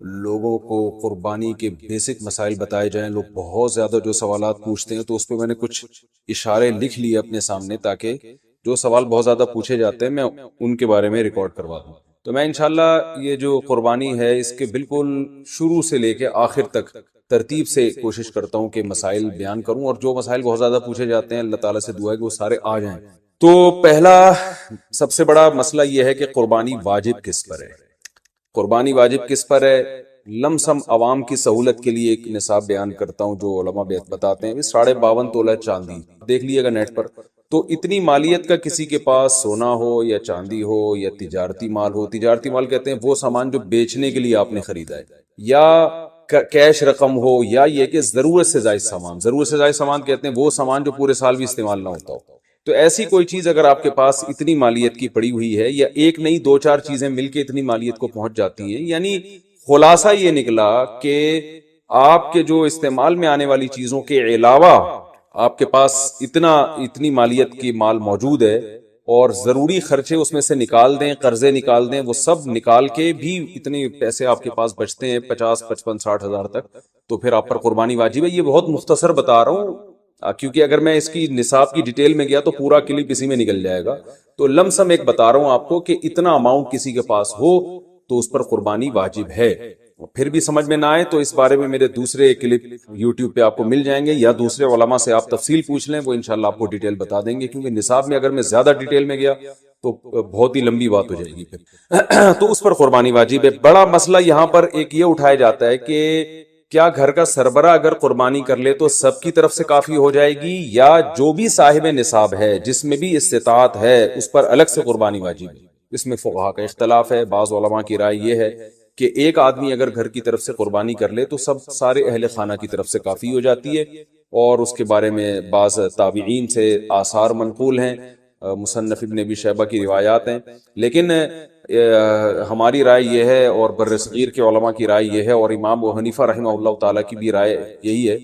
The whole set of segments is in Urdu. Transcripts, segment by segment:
لوگوں کو قربانی کے بیسک مسائل بتائے جائیں. لوگ بہت زیادہ جو سوالات پوچھتے ہیں، تو اس پہ میں نے کچھ اشارے لکھ لیے اپنے سامنے، تاکہ جو سوال بہت زیادہ پوچھے جاتے ہیں میں ان کے بارے میں ریکارڈ کروا دوں. تو میں انشاءاللہ یہ جو قربانی ہے اس کے بالکل شروع سے لے کے آخر تک ترتیب سے کوشش کرتا ہوں کہ مسائل بیان کروں، اور جو مسائل بہت زیادہ پوچھے جاتے ہیں اللہ تعالیٰ سے دعا ہے کہ وہ سارے آ جائیں. تو پہلا سب سے بڑا مسئلہ یہ ہے کہ قربانی واجب کس پر ہے. قربانی واجب کس پر ہے؟ لم سم عوام کی سہولت کے لیے ایک نصاب بیان کرتا ہوں جو علماء بتاتے ہیں. 52.5 تولہ چاندی دیکھ لیے گا نیٹ پر. تو اتنی مالیت کا کسی کے پاس سونا ہو یا چاندی ہو یا تجارتی مال ہو، تجارتی مال کہتے ہیں وہ سامان جو بیچنے کے لیے آپ نے خریدا ہے، یا کیش رقم ہو، یا یہ کہ ضرورت سے زائد سامان. ضرورت سے زائد سامان کہتے ہیں وہ سامان جو پورے سال بھی استعمال نہ ہوتا ہو. تو ایسی کوئی چیز اگر آپ کے پاس اتنی مالیت کی پڑی ہوئی ہے، یا ایک نہیں دو چار چیزیں مل کے اتنی مالیت کو پہنچ جاتی ہیں، یعنی خلاصہ یہ نکلا کہ آپ کے جو استعمال میں آنے والی چیزوں کے علاوہ آپ کے پاس اتنی مالیت کی مال موجود ہے، اور ضروری خرچے اس میں سے نکال دیں، قرضے نکال دیں، وہ سب نکال کے بھی اتنے پیسے آپ کے پاس بچتے ہیں 50 55 60 ہزار تک، تو پھر آپ پر قربانی واجب ہے. یہ بہت مختصر بتا رہا ہوں، کیونکہ اگر میں اس کی نصاب کی ڈیٹیل میں گیا تو پورا کلپ اسی میں نکل جائے گا. تو لم سم ایک بتا رہا ہوں آپ کو کہ اتنا اماؤنٹ کسی کے پاس ہو تو اس پر قربانی واجب ہے. پھر بھی سمجھ میں نہ آئے تو اس بارے میں میرے دوسرے کلپ یوٹیوب پہ آپ کو مل جائیں گے، یا دوسرے علماء سے آپ تفصیل پوچھ لیں، وہ انشاءاللہ آپ کو ڈیٹیل بتا دیں گے. کیونکہ نصاب میں اگر میں زیادہ ڈیٹیل میں گیا تو بہت ہی لمبی بات ہو جائے گی پھر. تو اس پر قربانی واجب ہے. بڑا مسئلہ یہاں پر ایک یہ اٹھایا جاتا ہے کہ کیا گھر کا سربراہ اگر قربانی کر لے تو سب کی طرف سے کافی ہو جائے گی، یا جو بھی صاحب نصاب ہے جس میں بھی استطاعت ہے اس پر الگ سے قربانی واجب ہے؟ اس میں فقہا کا اختلاف ہے. بعض علماء کی رائے یہ ہے کہ ایک آدمی اگر گھر کی طرف سے قربانی کر لے تو سارے اہل خانہ کی طرف سے کافی ہو جاتی ہے، اور اس کے بارے میں بعض تابعین سے آثار منقول ہیں، مصنف ابن ابی شیبہ کی روایات ہیں. لیکن ہماری رائے یہ ہے، اور بر صغیر کے علماء کی رائے یہ ہے، اور امام ابو حنیفہ رحمہ اللہ تعالیٰ کی بھی رائے یہی ہے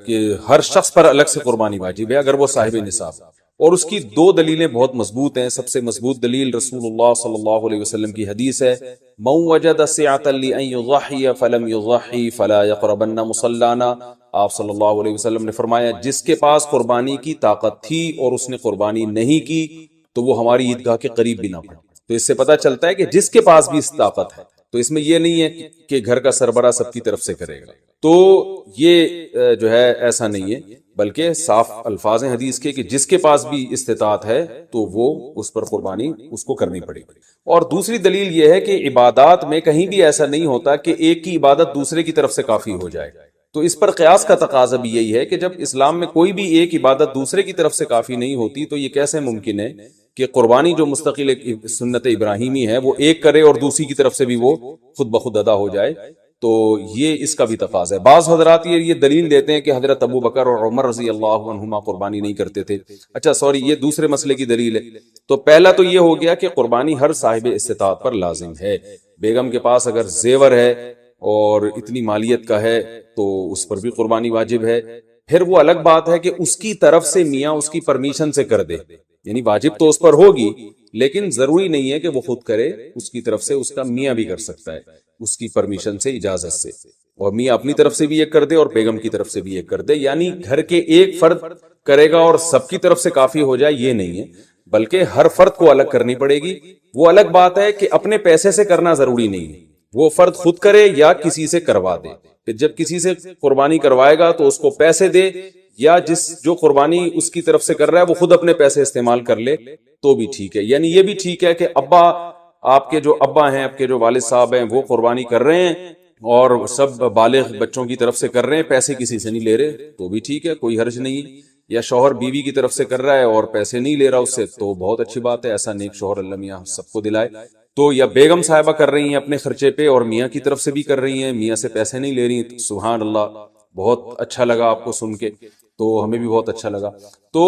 کہ ہر شخص پر الگ سے قربانی واجب ہے اگر وہ صاحب نصاب. اور اس کی دو دلیلیں بہت مضبوط ہیں. سب سے مضبوط دلیل رسول اللہ صلی اللہ علیہ وسلم کی حدیث ہے، من وجد سعة لأن يضحي فلم يضحي فلا يقربن مصلانا. آپ صلی اللہ علیہ وسلم نے فرمایا جس کے پاس قربانی کی طاقت تھی اور اس نے قربانی نہیں کی تو وہ ہماری عیدگاہ کے قریب بھی نہ پڑے. تو اس سے پتہ چلتا ہے کہ جس کے پاس بھی طاقت ہے، تو اس میں یہ نہیں ہے کہ گھر کا سربراہ سب کی طرف سے کرے گا. تو یہ جو ہے ایسا نہیں ہے، بلکہ صاف الفاظ ہیں حدیث کے کہ جس کے پاس بھی استطاعت ہے تو وہ اس پر قربانی اس کو کرنی پڑے گی. اور دوسری دلیل یہ ہے کہ عبادات میں کہیں بھی ایسا نہیں ہوتا کہ ایک کی عبادت دوسرے کی طرف سے کافی ہو جائے. تو اس پر قیاس کا تقاضا بھی یہی ہے کہ جب اسلام میں کوئی بھی ایک عبادت دوسرے کی طرف سے کافی نہیں ہوتی تو یہ کیسے ممکن ہے کہ قربانی جو مستقل سنت ابراہیمی ہے وہ ایک کرے اور دوسری کی طرف سے بھی وہ خود بخود ادا ہو جائے. تو یہ اس کا بھی تقاضا ہے. بعض حضرات یہ دلیل دیتے ہیں کہ حضرت ابو بکر اور عمر رضی اللہ عنہما قربانی نہیں کرتے تھے. اچھا سوری، یہ دوسرے مسئلے کی دلیل ہے. تو پہلا تو یہ ہو گیا کہ قربانی ہر صاحب استطاعت پر لازم ہے. بیگم کے پاس اگر زیور ہے اور اتنی مالیت کا ہے تو اس پر بھی قربانی واجب ہے. پھر وہ الگ بات ہے کہ اس کی طرف سے میاں اس کی پرمیشن سے کر دے، یعنی واجب تو اس پر ہوگی لیکن ضروری نہیں ہے کہ وہ خود کرے، اس کی طرف سے اس کا میاں بھی کر سکتا ہے اس کی پرمیشن سے، اجازت سے. اور میاں اپنی طرف سے بھی ایک کر دے اور بیگم کی طرف سے بھی ایک کر دے. یعنی گھر کے ایک فرد کرے گا اور سب کی طرف سے کافی ہو جائے یہ نہیں ہے، بلکہ ہر فرد کو الگ کرنی پڑے گی. وہ الگ بات ہے کہ اپنے پیسے سے کرنا ضروری نہیں ہے، وہ فرد خود کرے یا کسی سے کروا دے. پھر جب کسی سے قربانی کروائے گا تو اس کو پیسے دے، یا جو قربانی اس کی طرف سے کر رہا ہے وہ خود اپنے پیسے استعمال کر لے تو بھی ٹھیک ہے. یعنی یہ بھی ٹھیک ہے کہ آپ کے جو ابا ہیں، آپ کے جو والد صاحب ہیں وہ قربانی کر رہے ہیں اور سب بالغ بچوں کی طرف سے کر رہے ہیں، پیسے کسی سے نہیں لے رہے تو بھی ٹھیک ہے، کوئی حرج نہیں. یا شوہر بیوی کی طرف سے کر رہا ہے اور پیسے نہیں لے رہا اس سے تو بہت اچھی بات ہے. ایسا نیک شوہر اللہ میاں سب کو دلائے. تو یا بیگم صاحبہ کر رہی ہیں اپنے خرچے پہ اور میاں کی طرف سے بھی کر رہی ہیں، میاں سے پیسے نہیں لے رہی، سبحان اللہ، بہت اچھا لگا آپ کو سن کے، تو ہمیں بھی بہت اچھا لگا. تو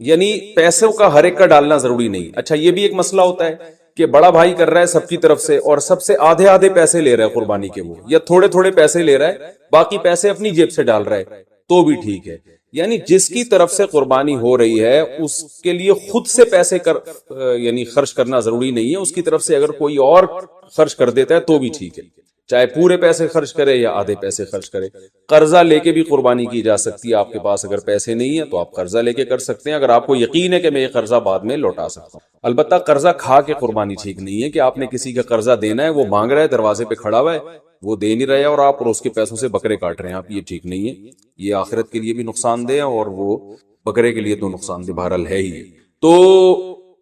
یعنی پیسوں کا ہر ایک کا ڈالنا ضروری نہیں. اچھا یہ بھی ایک مسئلہ ہوتا ہے کہ بڑا بھائی کر رہا ہے سب کی طرف سے اور سب سے آدھے پیسے لے رہا ہے قربانی کے، وہ یا تھوڑے پیسے لے رہا ہے، باقی پیسے اپنی جیب سے ڈال رہا ہے. تو بھی ٹھیک ہے. یعنی جس کی طرف سے قربانی ہو رہی ہے اس کے لیے خود سے پیسے یعنی خرچ کرنا ضروری نہیں ہے. اس کی طرف سے اگر کوئی اور خرچ کر دیتا ہے تو بھی ٹھیک ہے, چاہے پورے پیسے خرچ کرے یا آدھے پیسے خرچ کرے. قرضہ لے کے بھی قربانی کی جا سکتی ہے. آپ کے پاس اگر پیسے نہیں ہیں تو آپ قرضہ لے کے کر سکتے ہیں, اگر آپ کو یقین ہے کہ میں یہ قرضہ بعد میں لوٹا سکتا ہوں. البتہ قرضہ کھا کے قربانی ٹھیک نہیں ہے, کہ آپ نے کسی کا قرضہ دینا ہے, وہ مانگ رہا ہے, دروازے پہ کھڑا ہوا ہے, وہ دے نہیں رہے اور آپ اس کے پیسوں سے بکرے کاٹ رہے ہیں آپ, یہ ٹھیک نہیں ہے. یہ آخرت کے لیے بھی نقصان دہ ہے اور وہ بکرے کے لیے تو نقصان دہ بہرحال ہے ہی. تو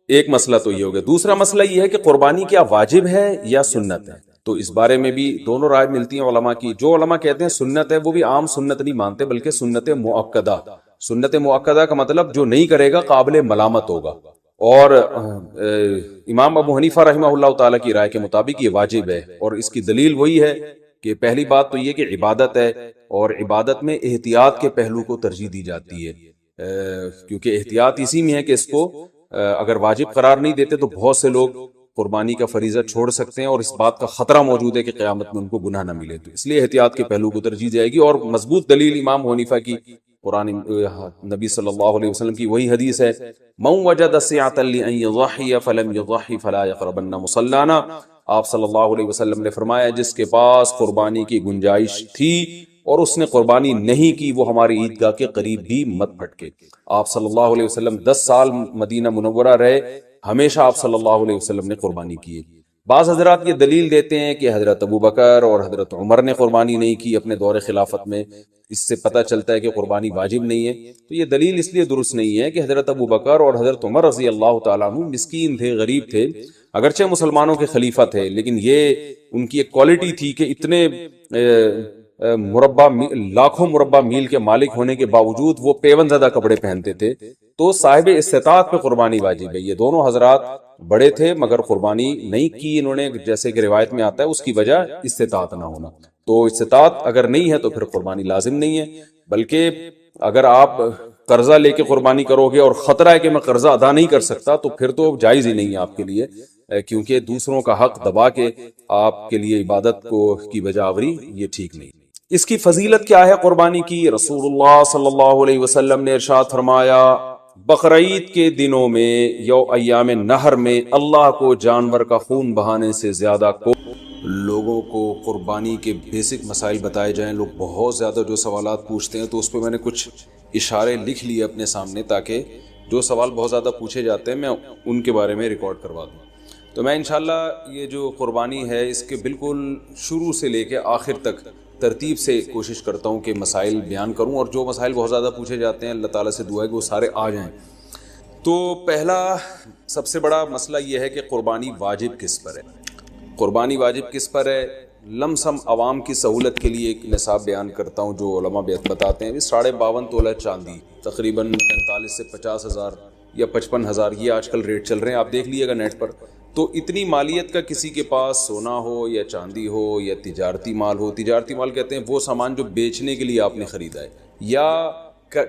ایک مسئلہ تو یہ ہو گیا. دوسرا مسئلہ یہ ہے کہ قربانی کیا واجب ہے یا سنت ہے. تو اس بارے میں بھی دونوں رائے ملتی ہیں علماء کی. جو علماء کہتے ہیں سنت ہے وہ بھی عام سنت نہیں مانتے بلکہ سنت مؤکدہ. سنت مؤکدہ کا مطلب جو نہیں کرے گا قابل ملامت ہوگا. اور امام ابو حنیفہ رحمہ اللہ تعالیٰ کی رائے کے مطابق یہ واجب ہے, اور اس کی دلیل وہی ہے کہ پہلی بات تو یہ کہ عبادت ہے, اور عبادت میں احتیاط کے پہلو کو ترجیح دی جاتی ہے, کیونکہ احتیاط اسی میں ہے کہ اس کو اگر واجب قرار نہیں دیتے تو بہت سے لوگ قربانی کا فریضہ چھوڑ سکتے ہیں, اور اس بات کا خطرہ موجود ہے کہ قیامت میں ان کو گناہ نہ ملے. تو اس لیے احتیاط کے پہلو کو ترجیح جائے گی. اور مضبوط دلیل امام حنیفہ کی قرآن نبی صلی اللہ علیہ وسلم کی وہی حدیث ہے, من وجد سعة لأن يضحي فلم يضحي فلا يقربن مصلانا. آپ صلی اللہ علیہ وسلم نے فرمایا جس کے پاس قربانی کی گنجائش تھی اور اس نے قربانی نہیں کی وہ ہماری عیدگاہ کے قریب بھی مت پھٹکے. آپ صلی اللہ علیہ وسلم 10 سال مدینہ منورہ رہے, ہمیشہ آپ صلی اللہ علیہ وسلم نے قربانی کی. بعض حضرات یہ دلیل دیتے ہیں کہ حضرت ابو بکر اور حضرت عمر نے قربانی نہیں کی اپنے دور خلافت میں, اس سے پتہ چلتا ہے کہ قربانی واجب نہیں ہے. تو یہ دلیل اس لیے درست نہیں ہے کہ حضرت ابو بکر اور حضرت عمر رضی اللہ تعالیٰ عنہ مسکین تھے, غریب تھے, اگرچہ مسلمانوں کے خلیفہ تھے, لیکن یہ ان کی ایک کوالٹی تھی کہ اتنے لاکھوں مربع میل کے مالک ہونے کے باوجود وہ پیون زدہ کپڑے پہنتے تھے. تو صاحب استطاعت پہ قربانی واجب ہے. یہ دونوں حضرات بڑے تھے مگر قربانی نہیں کی انہوں نے, جیسے کہ روایت میں آتا ہے اس کی وجہ استطاعت نہ ہونا. تو استطاعت اگر نہیں ہے تو پھر قربانی لازم نہیں ہے, بلکہ اگر آپ قرضہ لے کے قربانی کرو گے اور خطرہ ہے کہ میں قرضہ ادا نہیں کر سکتا تو پھر تو جائز ہی نہیں ہے آپ کے لیے, کیونکہ دوسروں کا حق دبا کے آپ کے لیے عبادت کو کی وجہ آوری یہ ٹھیک نہیں. اس کی فضیلت کیا ہے قربانی کی؟ رسول اللہ صلی اللہ علیہ وسلم نے ارشاد فرمایا بقرعید کے دنوں میں یو ایام نہر میں اللہ کو جانور کا خون بہانے سے زیادہ کو لوگوں کو قربانی کے بیسک مسائل بتائے جائیں. لوگ بہت زیادہ جو سوالات پوچھتے ہیں تو اس پہ میں نے کچھ اشارے لکھ لیے اپنے سامنے تاکہ جو سوال بہت زیادہ پوچھے جاتے ہیں میں ان کے بارے میں ریکارڈ کروا دوں. تو میں انشاءاللہ یہ جو قربانی ہے اس کے بالکل شروع سے لے کے آخر تک ترتیب سے کوشش کرتا ہوں کہ مسائل بیان کروں, اور جو مسائل بہت زیادہ پوچھے جاتے ہیں اللہ تعالیٰ سے دعا ہے کہ وہ سارے آ جائیں. تو پہلا سب سے بڑا مسئلہ یہ ہے کہ قربانی واجب کس پر ہے. قربانی واجب کس پر ہے؟ لم سم عوام کی سہولت کے لیے ایک نصاب بیان کرتا ہوں جو علماء بتاتے ہیں. 52.5 تولہ چاندی تقریباً 45 سے 50 ہزار یا 55 ہزار یہ آج کل ریٹ چل رہے ہیں, آپ دیکھ لیے گا نیٹ پر. تو اتنی مالیت کا کسی کے پاس سونا ہو یا چاندی ہو یا تجارتی مال ہو, تجارتی مال کہتے ہیں وہ سامان جو بیچنے کے لیے آپ نے خریدا ہے, یا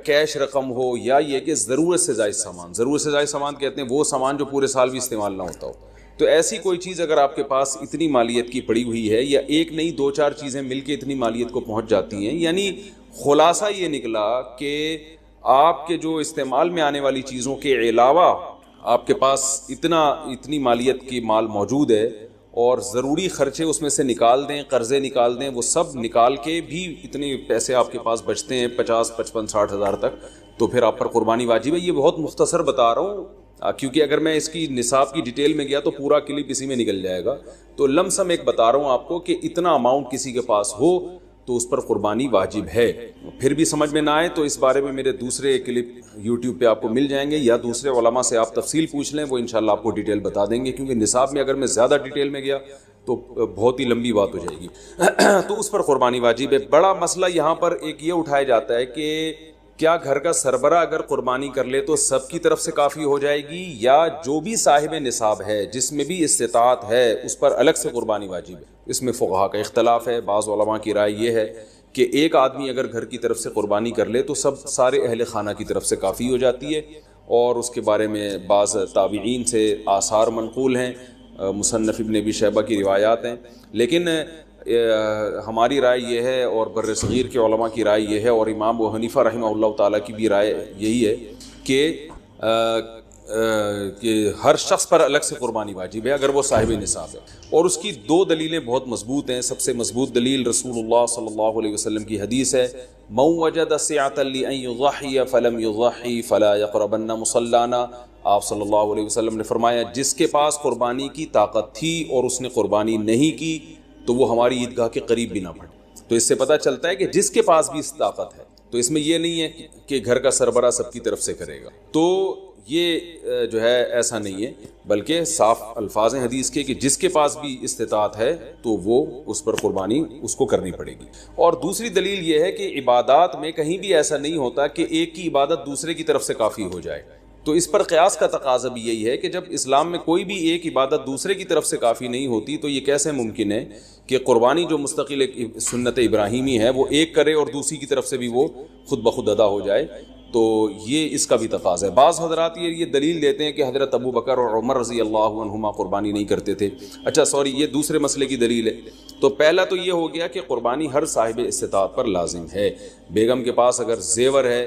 کیش رقم ہو, یا یہ کہ ضرورت سے زائد سامان. ضرورت سے زائد سامان کہتے ہیں وہ سامان جو پورے سال بھی استعمال نہ ہوتا ہو. تو ایسی کوئی چیز اگر آپ کے پاس اتنی مالیت کی پڑی ہوئی ہے, یا ایک نہیں 2-4 چیزیں مل کے اتنی مالیت کو پہنچ جاتی ہیں, یعنی خلاصہ یہ نکلا کہ آپ کے جو استعمال میں آنے والی چیزوں کے علاوہ آپ کے پاس اتنی مالیت کی مال موجود ہے, اور ضروری خرچے اس میں سے نکال دیں, قرضے نکال دیں, وہ سب نکال کے بھی اتنے پیسے آپ کے پاس بچتے ہیں 50, 55, 60 ہزار تک, تو پھر آپ پر قربانی واجب ہے. یہ بہت مختصر بتا رہا ہوں کیونکہ اگر میں اس کی نصاب کی ڈیٹیل میں گیا تو پورا کلپ اسی میں نکل جائے گا. تو لم سم ایک بتا رہا ہوں آپ کو کہ اتنا اماؤنٹ کسی کے پاس ہو تو اس پر قربانی واجب ہے. پھر بھی سمجھ میں نہ آئے تو اس بارے میں میرے دوسرے کلپ یوٹیوب پہ آپ کو مل جائیں گے, یا دوسرے علماء سے آپ تفصیل پوچھ لیں, وہ انشاءاللہ آپ کو ڈیٹیل بتا دیں گے. کیونکہ نصاب میں اگر میں زیادہ ڈیٹیل میں گیا تو بہت ہی لمبی بات ہو جائے گی. تو اس پر قربانی واجب ہے. بڑا مسئلہ یہاں پر ایک یہ اٹھایا جاتا ہے کہ کیا گھر کا سربراہ اگر قربانی کر لے تو سب کی طرف سے کافی ہو جائے گی, یا جو بھی صاحب نصاب ہے جس میں بھی استطاعت ہے اس پر الگ سے قربانی واجب ہے؟ اس میں فقہا کا اختلاف ہے. بعض علماء کی رائے یہ ہے کہ ایک آدمی اگر گھر کی طرف سے قربانی کر لے تو سارے اہل خانہ کی طرف سے کافی ہو جاتی ہے, اور اس کے بارے میں بعض تابعین سے آثار منقول ہیں, مصنف ابن ابی شیبہ کی روایات ہیں. لیکن ہماری رائے یہ ہے اور بر صغیر کے علماء کی رائے یہ ہے اور امام ابو حنیفہ رحمہ اللہ تعالیٰ کی بھی رائے یہی ہے کہ ہر شخص پر الگ سے قربانی واجب ہے اگر وہ صاحب نصاب ہے، اور اس کی دو دلیلیں بہت مضبوط ہیں۔ سب سے مضبوط دلیل رسول اللہ صلی اللہ علیہ وسلم کی حدیث ہے، من وجد سعة لأن يضحي فلم يضحي فلا يقربن مصلانا۔ آپ صلی اللہ علیہ وسلم نے فرمایا جس کے پاس قربانی کی طاقت تھی اور اس نے قربانی نہیں کی تو وہ ہماری عیدگاہ کے قریب بھی نہ بڑھے۔ تو اس سے پتہ چلتا ہے کہ جس کے پاس بھی اس طاقت ہے، تو اس میں یہ نہیں ہے کہ گھر کا سربراہ سب کی طرف سے کرے گا، تو یہ جو ہے ایسا نہیں ہے، بلکہ صاف الفاظ ہیں حدیث کے کہ جس کے پاس بھی استطاعت ہے تو وہ اس پر قربانی اس کو کرنی پڑے گی۔ اور دوسری دلیل یہ ہے کہ عبادات میں کہیں بھی ایسا نہیں ہوتا کہ ایک کی عبادت دوسرے کی طرف سے کافی ہو جائے، تو اس پر قیاس کا تقاضا بھی یہی ہے کہ جب اسلام میں کوئی بھی ایک عبادت دوسرے کی طرف سے کافی نہیں ہوتی تو یہ کیسے ممکن ہے کہ قربانی جو مستقل ایک سنت ابراہیمی ہے وہ ایک کرے اور دوسری کی طرف سے بھی وہ خود بخود ادا ہو جائے، تو یہ اس کا بھی تقاضا ہے۔ بعض حضرات یہ دلیل دیتے ہیں کہ حضرت ابو بکر اور عمر رضی اللہ عنہما قربانی نہیں کرتے تھے۔ اچھا سوری، یہ دوسرے مسئلے کی دلیل ہے۔ تو پہلا تو یہ ہو گیا کہ قربانی ہر صاحب استطاعت پر لازم ہے۔ بیگم کے پاس اگر زیور ہے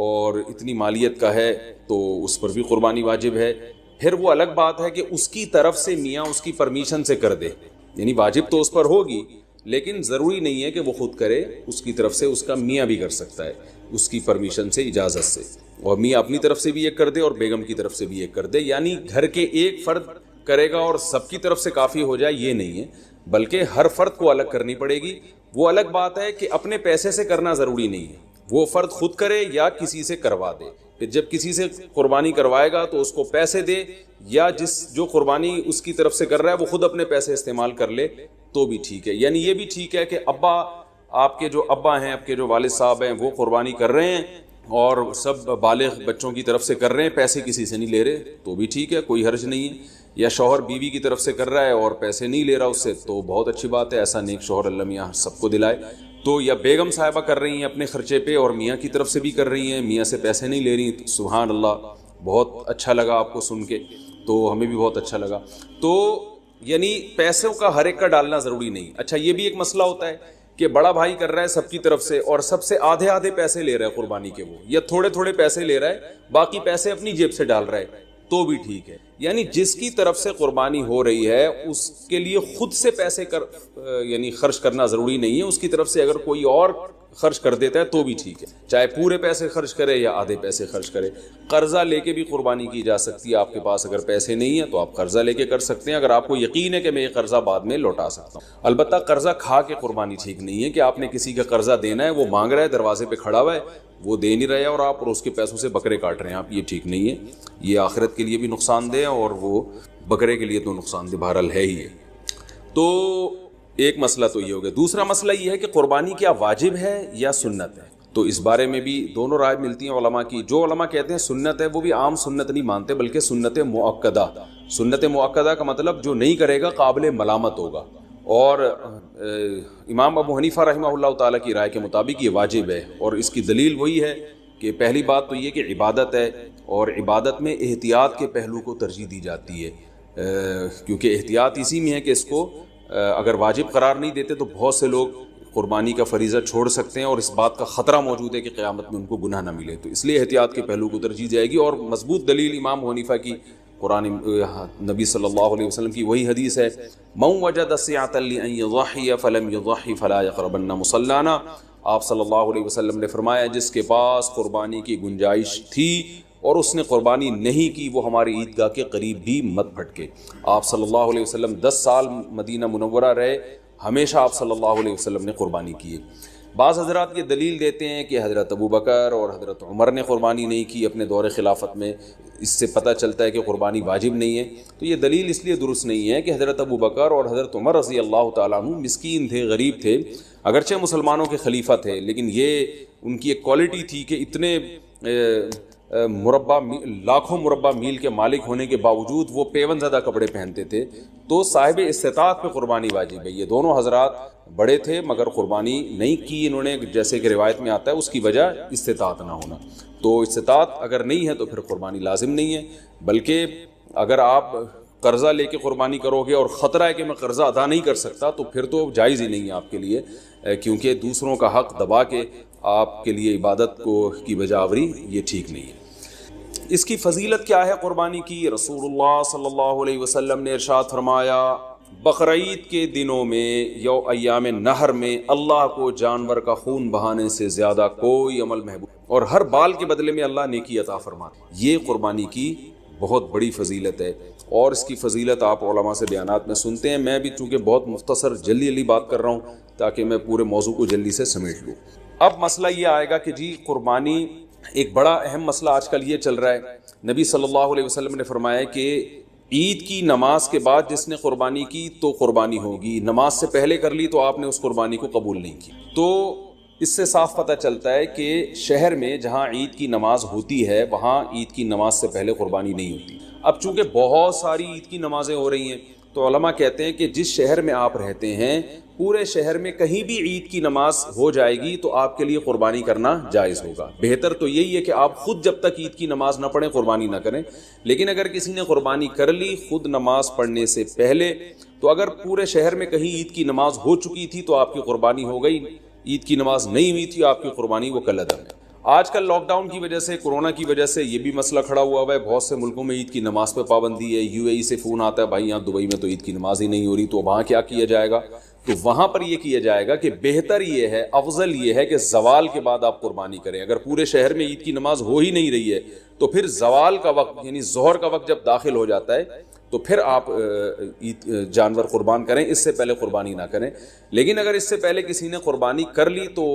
اور اتنی مالیت کا ہے تو اس پر بھی قربانی واجب ہے۔ پھر وہ الگ بات ہے کہ اس کی طرف سے میاں اس کی پرمیشن سے کر دے، یعنی واجب تو اس پر ہوگی لیکن ضروری نہیں ہے کہ وہ خود کرے، اس کی طرف سے اس کا میاں بھی کر سکتا ہے اس کی پرمیشن سے، اجازت سے، اور میاں اپنی طرف سے بھی ایک کر دے اور بیگم کی طرف سے بھی ایک کر دے، یعنی گھر کے ایک فرد کرے گا اور سب کی طرف سے کافی ہو جائے یہ نہیں ہے، بلکہ ہر فرد کو الگ کرنی پڑے گی۔ وہ الگ بات ہے کہ اپنے پیسے سے کرنا ضروری نہیں ہے، وہ فرد خود کرے یا کسی سے کروا دے۔ پھر جب کسی سے قربانی کروائے گا تو اس کو پیسے دے، یا جو قربانی اس کی طرف سے کر رہا ہے وہ خود اپنے پیسے استعمال کر لے تو بھی ٹھیک ہے۔ یعنی یہ بھی ٹھیک ہے کہ آپ کے جو ابا ہیں، آپ کے جو والد صاحب ہیں وہ قربانی کر رہے ہیں اور سب بالغ بچوں کی طرف سے کر رہے ہیں، پیسے کسی سے نہیں لے رہے تو بھی ٹھیک ہے، کوئی حرج نہیں ہے۔ یا شوہر بیوی کی طرف سے کر رہا ہے اور پیسے نہیں لے رہا اس سے تو بہت اچھی بات ہے، ایسا نیک شوہر اللہ میاں سب کو دلائے۔ تو یا بیگم صاحبہ کر رہی ہیں اپنے خرچے پہ اور میاں کی طرف سے بھی کر رہی ہیں، میاں سے پیسے نہیں لے رہی، سبحان اللہ، بہت اچھا لگا آپ کو سن کے، تو ہمیں بھی بہت اچھا لگا۔ تو یعنی پیسوں کا ہر ایک کا ڈالنا ضروری نہیں۔ اچھا یہ بھی ایک مسئلہ ہوتا ہے کہ بڑا بھائی کر رہا ہے سب کی طرف سے اور سب سے آدھے آدھے پیسے لے رہا ہے قربانی کے، وہ یا تھوڑے تھوڑے پیسے لے رہا ہے، باقی پیسے اپنی جیب سے ڈال رہا ہے تو بھی ٹھیک ہے۔ یعنی جس کی طرف سے قربانی ہو رہی ہے اس کے لیے خود سے پیسے یعنی خرچ کرنا ضروری نہیں ہے، اس کی طرف سے اگر کوئی اور خرچ کر دیتا ہے تو بھی ٹھیک ہے، چاہے پورے پیسے خرچ کرے یا آدھے پیسے خرچ کرے۔ قرضہ لے کے بھی قربانی کی جا سکتی ہے، آپ کے پاس اگر پیسے نہیں ہیں تو آپ قرضہ لے کے کر سکتے ہیں، اگر آپ کو یقین ہے کہ میں یہ قرضہ بعد میں لوٹا سکتا ہوں۔ البتہ قرضہ کھا کے قربانی ٹھیک نہیں ہے کہ آپ نے کسی کا قرضہ دینا ہے، وہ مانگ رہا ہے، دروازے پہ کھڑا ہوا ہے، وہ دے نہیں رہے اور آپ اس کے پیسوں سے بکرے کاٹ رہے ہیں آپ، یہ ٹھیک نہیں ہے، یہ آخرت کے لیے بھی نقصان دہ اور وہ بکرے کے لیے تو نقصان دہ بہرحال ہے ہی ہے۔ تو ایک مسئلہ تو یہ ہو گیا۔ دوسرا مسئلہ یہ ہے کہ قربانی کیا واجب ہے یا سنت ہے، تو اس بارے میں بھی دونوں رائے ملتی ہیں علماء کی۔ جو علماء کہتے ہیں سنت ہے وہ بھی عام سنت نہیں مانتے بلکہ سنت مؤکدہ۔ سنت مؤکدہ کا مطلب جو نہیں کرے گا قابل ملامت ہوگا، اور امام ابو حنیفہ رحمہ اللہ تعالیٰ کی رائے کے مطابق یہ واجب ہے، اور اس کی دلیل وہی ہے کہ پہلی بات تو یہ کہ عبادت ہے اور عبادت میں احتیاط کے پہلو کو ترجیح دی جاتی ہے، کیونکہ احتیاط اسی میں ہے کہ اس کو اگر واجب قرار نہیں دیتے تو بہت سے لوگ قربانی کا فریضہ چھوڑ سکتے ہیں اور اس بات کا خطرہ موجود ہے کہ قیامت میں ان کو گناہ نہ ملے، تو اس لیے احتیاط کے پہلو کو ترجیح جائے گی۔ اور مضبوط دلیل امام ابو حنیفہ کی قرآن نبی صلی اللہ علیہ وسلم کی وہی حدیث ہے، من وجد سعة لأن يضحي فلم يضحي فلا يقربن مصلانا۔ آپ صلی اللہ علیہ وسلم نے فرمایا جس کے پاس قربانی کی گنجائش تھی اور اس نے قربانی نہیں کی وہ ہماری عیدگاہ کے قریب بھی مت بھٹکے۔ آپ صلی اللہ علیہ وسلم 10 سال مدینہ منورہ رہے، ہمیشہ آپ صلی اللہ علیہ وسلم نے قربانی کی ہے۔ بعض حضرات یہ دلیل دیتے ہیں کہ حضرت ابو بکر اور حضرت عمر نے قربانی نہیں کی اپنے دور خلافت میں، اس سے پتہ چلتا ہے کہ قربانی واجب نہیں ہے، تو یہ دلیل اس لیے درست نہیں ہے کہ حضرت ابو بکر اور حضرت عمر رضی اللہ تعالیٰ عنہ مسکین تھے، غریب تھے، اگرچہ مسلمانوں کے خلیفہ تھے، لیکن یہ ان کی ایک کوالٹی تھی کہ اتنے لاکھوں مربع میل کے مالک ہونے کے باوجود وہ پیون زدہ کپڑے پہنتے تھے، تو صاحب استطاعت پہ قربانی واجب ہے۔ یہ دونوں حضرات بڑے تھے مگر قربانی نہیں کی انہوں نے، جیسے کہ روایت میں آتا ہے اس کی وجہ استطاعت نہ ہونا، تو استطاعت اگر نہیں ہے تو پھر قربانی لازم نہیں ہے، بلکہ اگر آپ قرضہ لے کے قربانی کرو گے اور خطرہ ہے کہ میں قرضہ ادا نہیں کر سکتا، تو پھر تو جائز ہی نہیں ہے آپ کے لیے، کیونکہ دوسروں کا حق دبا کے آپ کے لیے عبادت کو کی بجا آوری یہ ٹھیک نہیں ہے۔ اس کی فضیلت کیا ہے قربانی کی؟ رسول اللہ صلی اللہ علیہ وسلم نے ارشاد فرمایا بقرعید کے دنوں میں یو ایام نہر میں اللہ کو جانور کا خون بہانے سے زیادہ کوئی عمل محبوب، اور ہر بال کے بدلے میں اللہ نیکی عطا فرماتا ہے۔ یہ قربانی کی بہت بڑی فضیلت ہے، اور اس کی فضیلت آپ علماء سے بیانات میں سنتے ہیں۔ میں بھی چونکہ بہت مختصر جلدی بات کر رہا ہوں تاکہ میں پورے موضوع کو جلدی سے سمیٹ لوں۔ اب مسئلہ یہ آئے گا کہ جی قربانی، ایک بڑا اہم مسئلہ آج کل یہ چل رہا ہے، نبی صلی اللہ علیہ وسلم نے فرمایا کہ عید کی نماز کے بعد جس نے قربانی کی تو قربانی ہوگی، نماز سے پہلے کر لی تو آپ نے اس قربانی کو قبول نہیں کی۔ تو اس سے صاف پتہ چلتا ہے کہ شہر میں جہاں عید کی نماز ہوتی ہے وہاں عید کی نماز سے پہلے قربانی نہیں ہوتی۔ اب چونکہ بہت ساری عید کی نمازیں ہو رہی ہیں تو علماء کہتے ہیں کہ جس شہر میں آپ رہتے ہیں پورے شہر میں کہیں بھی عید کی نماز ہو جائے گی تو آپ کے لیے قربانی کرنا جائز ہوگا۔ بہتر تو یہی ہے کہ آپ خود جب تک عید کی نماز نہ پڑھیں قربانی نہ کریں، لیکن اگر کسی نے قربانی کر لی خود نماز پڑھنے سے پہلے، تو اگر پورے شہر میں کہیں عید کی نماز ہو چکی تھی تو آپ کی قربانی ہو گئی، عید کی نماز نہیں ہوئی تھی آپ کی قربانی وہ کالعدم ہے۔ آج کل لاک ڈاؤن کی وجہ سے، کورونا کی وجہ سے یہ بھی مسئلہ کھڑا ہوا ہے، بہت سے ملکوں میں عید کی نماز پہ پابندی ہے۔ یو اے ای سے فون آتا ہے بھائی یہاں دبئی میں تو عید کی نماز ہی نہیں ہو رہی، تو وہاں کیا کیا جائے گا؟ تو وہاں پر یہ کیا جائے گا کہ بہتر یہ ہے، افضل یہ ہے کہ زوال کے بعد آپ قربانی کریں۔ اگر پورے شہر میں عید کی نماز ہو ہی نہیں رہی ہے تو پھر زوال کا وقت یعنی ظہر کا وقت جب داخل ہو جاتا ہے تو پھر آپ جانور قربان کریں، اس سے پہلے قربانی نہ کریں۔ لیکن اگر اس سے پہلے کسی نے قربانی کر لی تو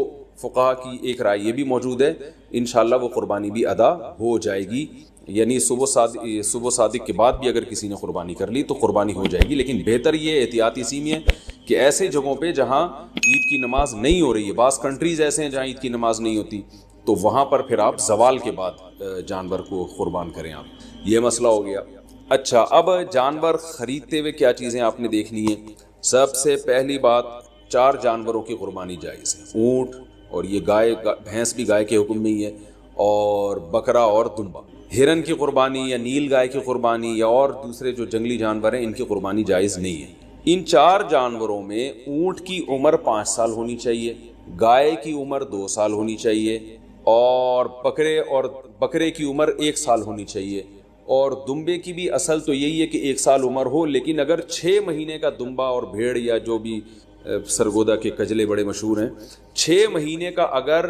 فقہا کی ایک رائے یہ بھی موجود ہے، انشاءاللہ وہ قربانی بھی ادا ہو جائے گی، یعنی صبح صادق کے بعد بھی اگر کسی نے قربانی کر لی تو قربانی ہو جائے گی۔ لیکن بہتر یہ احتیاط اسی میں ہے کہ ایسے جگہوں پہ جہاں عید کی نماز نہیں ہو رہی ہے، بعض کنٹریز ایسے ہیں جہاں عید کی نماز نہیں ہوتی، تو وہاں پر پھر آپ زوال کے بعد جانور کو قربان کریں آپ۔ یہ مسئلہ ہو گیا۔ اچھا، اب جانور خریدتے ہوئے کیا چیزیں آپ نے دیکھنی ہیں؟ سب سے پہلی بات، 4 جانوروں کی قربانی جائز ہے، اونٹ، اور یہ گائے بھینس بھی گائے کے حکم میں ہی ہے، اور بکرا اور دمبا۔ ہرن کی قربانی یا نیل گائے کی قربانی یا اور دوسرے جو جنگلی جانور ہیں ان کی قربانی جائز نہیں ہے۔ ان 4 جانوروں میں اونٹ کی عمر 5 سال ہونی چاہیے، گائے کی عمر 2 سال ہونی چاہیے، اور بکرے کی عمر 1 سال ہونی چاہیے، اور دمبے کی بھی اصل تو یہی ہے کہ 1 سال عمر ہو، لیکن اگر 6 مہینے کا دمبا اور بھیڑ یا جو بھی سرگودا کے کجلے بڑے مشہور ہیں، 6 مہینے کا اگر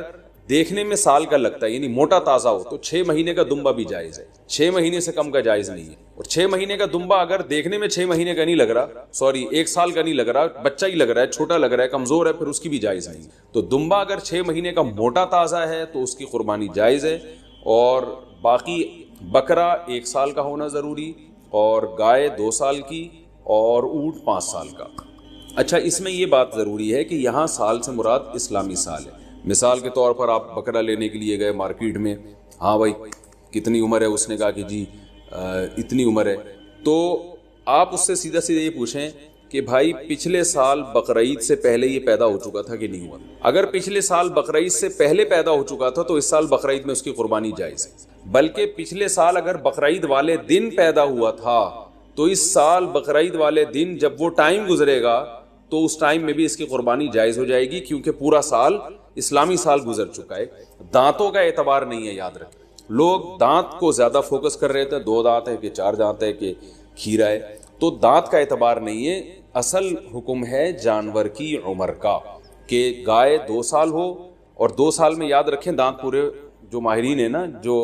دیکھنے میں سال کا لگتا ہے یعنی موٹا تازہ ہو تو 6 مہینے کا دمبا بھی جائز ہے، 6 مہینے سے کم کا جائز نہیں ہے۔ اور 6 مہینے کا دمبا اگر دیکھنے میں 6 مہینے کا نہیں لگ رہا، 1 سال کا نہیں لگ رہا، بچہ ہی لگ رہا ہے، چھوٹا لگ رہا ہے، کمزور ہے، پھر اس کی بھی جائز نہیں۔ تو دمبا اگر 6 مہینے کا موٹا تازہ ہے تو اس کی قربانی جائز ہے، اور باقی بکرا 1 سال کا ہونا ضروری، اور گائے 2 سال کی، اور اونٹ 5 سال کا۔ اچھا، اس میں یہ بات ضروری ہے کہ یہاں سال سے مراد اسلامی سال ہے۔ مثال کے طور پر آپ بکرا لینے کے لیے گئے مارکیٹ میں، ہاں بھائی کتنی عمر ہے؟ اس نے کہا کہ جی اتنی عمر ہے، تو آپ اس سے سیدھا یہ پوچھیں کہ بھائی پچھلے سال بقرعید سے پہلے یہ پیدا ہو چکا تھا کہ نہیں ہوا؟ اگر پچھلے سال بقرعید سے پہلے پیدا ہو چکا تھا تو اس سال بقرعید میں اس کی قربانی جائز ہے، بلکہ پچھلے سال اگر بقرعید والے دن پیدا ہوا تھا تو اس سال بقرعید والے دن جب وہ ٹائم گزرے گا تو اس ٹائم میں بھی اس کی قربانی جائز ہو جائے گی، کیونکہ پورا سال اسلامی سال گزر چکا ہے۔ دانتوں کا اعتبار نہیں ہے، یاد رکھیں، لوگ دانت کو زیادہ فوکس کر رہے تھے، 2 دانت ہے کہ 4 دانت ہے کہ کھیرا ہے، تو دانت کا اعتبار نہیں ہے، اصل حکم ہے جانور کی عمر کا، کہ گائے 2 سال ہو، اور 2 سال میں یاد رکھیں دانت پورے، جو ماہرین ہیں نا جو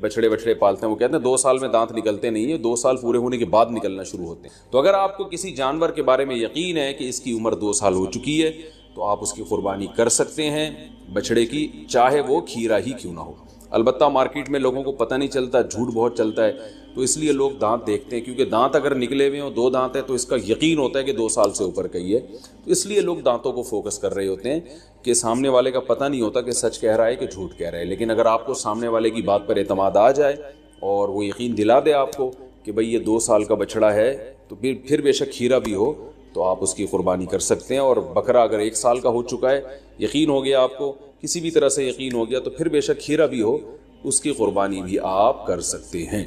بچڑے پالتے ہیں وہ کہتے ہیں 2 سال میں دانت نکلتے نہیں ہیں، 2 سال پورے ہونے کے بعد نکلنا شروع ہوتے ہیں۔ تو اگر آپ کو کسی جانور کے بارے میں یقین ہے کہ اس کی عمر 2 سال ہو چکی ہے تو آپ اس کی قربانی کر سکتے ہیں، بچڑے کی، چاہے وہ کھیرا ہی کیوں نہ ہو۔ البتہ مارکیٹ میں لوگوں کو پتہ نہیں چلتا، جھوٹ بہت چلتا ہے، تو اس لیے لوگ دانت دیکھتے ہیں، کیونکہ دانت اگر نکلے ہوئے ہوں، 2 دانت ہے تو اس کا یقین ہوتا ہے کہ 2 سال سے اوپر کا ہی ہے، تو اس لیے لوگ دانتوں کو فوکس کر رہے ہوتے ہیں کہ سامنے والے کا پتہ نہیں ہوتا کہ سچ کہہ رہا ہے کہ جھوٹ کہہ رہا ہے۔ لیکن اگر آپ کو سامنے والے کی بات پر اعتماد آ جائے اور وہ یقین دلا دے آپ کو کہ بھئی یہ 2 سال کا بچڑا ہے، تو پھر بے شک کھیرا بھی ہو تو آپ اس کی قربانی کر سکتے ہیں۔ اور بکرا اگر 1 سال کا ہو چکا ہے، یقین ہو گیا آپ کو، کسی بھی طرح سے یقین ہو گیا، تو پھر بے شک کھیرا بھی ہو، اس کی قربانی بھی آپ کر سکتے ہیں۔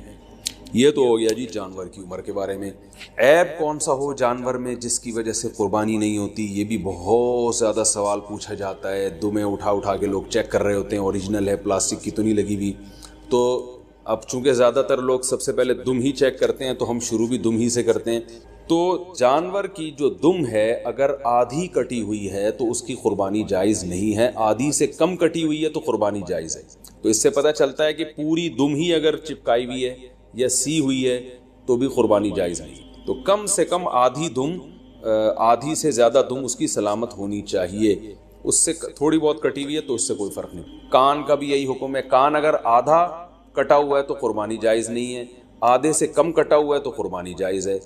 یہ تو ہو گیا جی جانور کی عمر کے بارے میں. عیب کون سا ہو جانور میں جس کی وجہ سے قربانی نہیں ہوتی, یہ بھی بہت زیادہ سوال پوچھا جاتا ہے. دمیں اٹھا کے لوگ چیک کر رہے ہوتے ہیں, اوریجنل ہے, پلاسٹک کی تو نہیں لگی ہوئی. تو اب چونکہ زیادہ تر لوگ سب سے پہلے دم ہی چیک کرتے ہیں, تو ہم شروع بھی دم ہی سے کرتے ہیں. تو جانور کی جو دم ہے اگر آدھی کٹی ہوئی ہے تو اس کی قربانی جائز نہیں ہے, آدھی سے کم کٹی ہوئی ہے تو قربانی جائز ہے. تو اس سے پتہ چلتا ہے کہ پوری دم ہی اگر چپکائی ہوئی ہے یا سی ہوئی ہے تو بھی قربانی جائز نہیں. تو کم سے کم آدھی دم, آدھی سے زیادہ دم اس کی سلامت ہونی چاہیے. اس سے تھوڑی بہت کٹی ہوئی ہے تو اس سے کوئی فرق نہیں. کان کا بھی یہی حکم ہے, کان اگر آدھا کٹا ہوا ہے تو قربانی جائز نہیں ہے, آدھے سے کم کٹا ہوا ہے تو قربانی جائز ہے.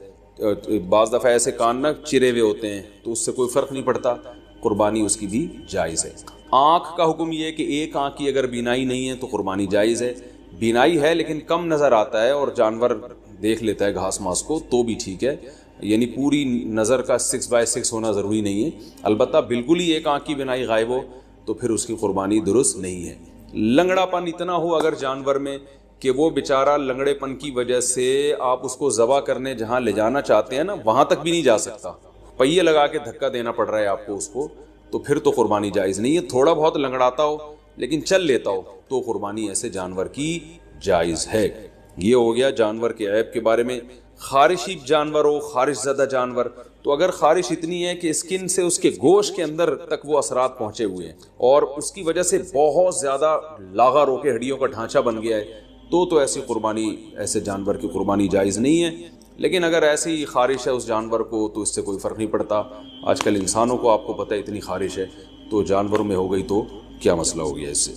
بعض دفعہ ایسے کان نہ چرے ہوئے ہوتے ہیں تو اس سے کوئی فرق نہیں پڑتا, قربانی اس کی بھی جائز ہے. آنکھ کا حکم یہ ہے کہ ایک آنکھ کی اگر بینائی نہیں ہے تو قربانی جائز ہے. بینائی ہے لیکن کم نظر آتا ہے اور جانور دیکھ لیتا ہے گھاس ماس کو تو بھی ٹھیک ہے, یعنی پوری نظر کا 6/6 ہونا ضروری نہیں ہے. البتہ بالکل ہی ایک آنکھ کی بینائی غائب ہو تو پھر اس کی قربانی درست نہیں ہے. لنگڑا پن اتنا ہو اگر جانور میں کہ وہ بیچارہ لنگڑے پن کی وجہ سے آپ اس کو ذبح کرنے جہاں لے جانا چاہتے ہیں نا وہاں تک بھی نہیں جا سکتا, پہیے لگا کے دھکا دینا پڑ رہا ہے آپ کو اس کو, تو پھر تو قربانی جائز نہیں ہے. تھوڑا بہت لنگڑاتا ہو لیکن چل لیتا ہو تو قربانی ایسے جانور کی جائز ہے. یہ ہو گیا جانور کے عیب کے بارے میں. خارشی جانور ہو, خارش زدہ جانور, تو اگر خارش اتنی ہے کہ اسکن سے اس کے گوشت کے اندر تک وہ اثرات پہنچے ہوئے ہیں اور اس کی وجہ سے بہت زیادہ لاغر ہو کے ہڈیوں کا ڈھانچہ بن گیا ہے تو ایسی قربانی, ایسے جانور کی قربانی جائز نہیں ہے. لیکن اگر ایسی خارش ہے اس جانور کو تو اس سے کوئی فرق نہیں پڑتا. آج کل انسانوں کو آپ کو پتہ ہے اتنی خارش ہے, تو جانوروں میں ہو گئی تو کیا مسئلہ ہو گیا اس سے.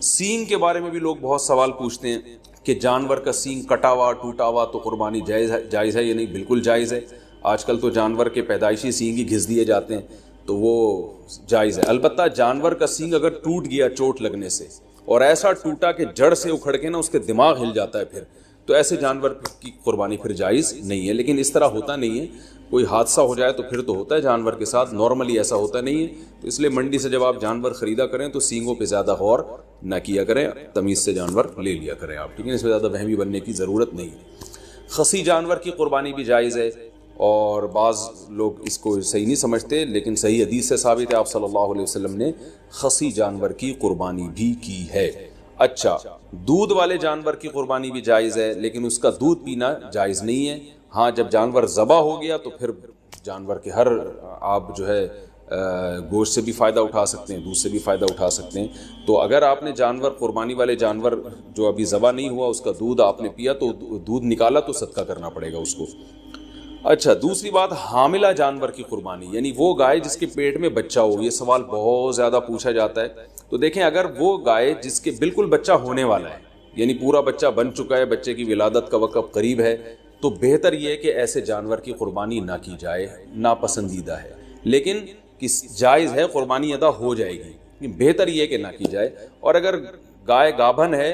سینگ کے بارے میں بھی لوگ بہت سوال پوچھتے ہیں کہ جانور کا سینگ کٹا ہوا ٹوٹا ہوا تو قربانی جائز ہے یا نہیں. بالکل جائز ہے. آج کل تو جانور کے پیدائشی سینگ ہی گھس دیے جاتے ہیں تو وہ جائز ہے. البتہ جانور کا سینگ اگر ٹوٹ گیا چوٹ لگنے سے اور ایسا ٹوٹا کہ جڑ سے اکھڑ کے نا اس کے دماغ ہل جاتا ہے پھر, تو ایسے جانور کی قربانی پھر جائز نہیں ہے. لیکن اس طرح ہوتا نہیں ہے, کوئی حادثہ ہو جائے تو پھر تو ہوتا ہے جانور کے ساتھ, نارملی ایسا ہوتا نہیں ہے. تو اس لیے منڈی سے جب آپ جانور خریدا کریں تو سینگوں پہ زیادہ غور نہ کیا کریں, تمیز سے جانور لے لیا کریں آپ, ٹھیک ہے. اس میں زیادہ وہمی بننے کی ضرورت نہیں ہے. خصی جانور کی قربانی بھی جائز ہے اور بعض لوگ اس کو صحیح نہیں سمجھتے, لیکن صحیح حدیث سے ثابت ہے آپ صلی اللہ علیہ وسلم نے خصی جانور کی قربانی بھی کی ہے. اچھا, دودھ والے جانور کی قربانی بھی جائز ہے لیکن اس کا دودھ پینا جائز نہیں ہے. ہاں جب جانور ذبح ہو گیا تو پھر جانور کے ہر آپ جو ہے گوشت سے بھی فائدہ اٹھا سکتے ہیں, دودھ سے بھی فائدہ اٹھا سکتے ہیں. تو اگر آپ نے جانور قربانی والے جانور جو ابھی ذبح نہیں ہوا اس کا دودھ آپ نے پیا تو دودھ نکالا تو صدقہ کرنا پڑے گا اس کو. اچھا, دوسری بات حاملہ جانور کی قربانی, یعنی وہ گائے جس کے پیٹ میں بچہ ہو. یہ سوال بہت زیادہ پوچھا جاتا ہے. تو دیکھیں اگر وہ گائے جس کے بالکل بچہ ہونے والا ہے, یعنی پورا بچہ بن چکا ہے, بچے کی ولادت کا وقت قریب ہے, تو بہتر یہ ہے کہ ایسے جانور کی قربانی نہ کی جائے, ناپسندیدہ ہے. لیکن جائز ہے, قربانی ادا ہو جائے گی, بہتر یہ ہے کہ نہ کی جائے. اور اگر گائے گابھن ہے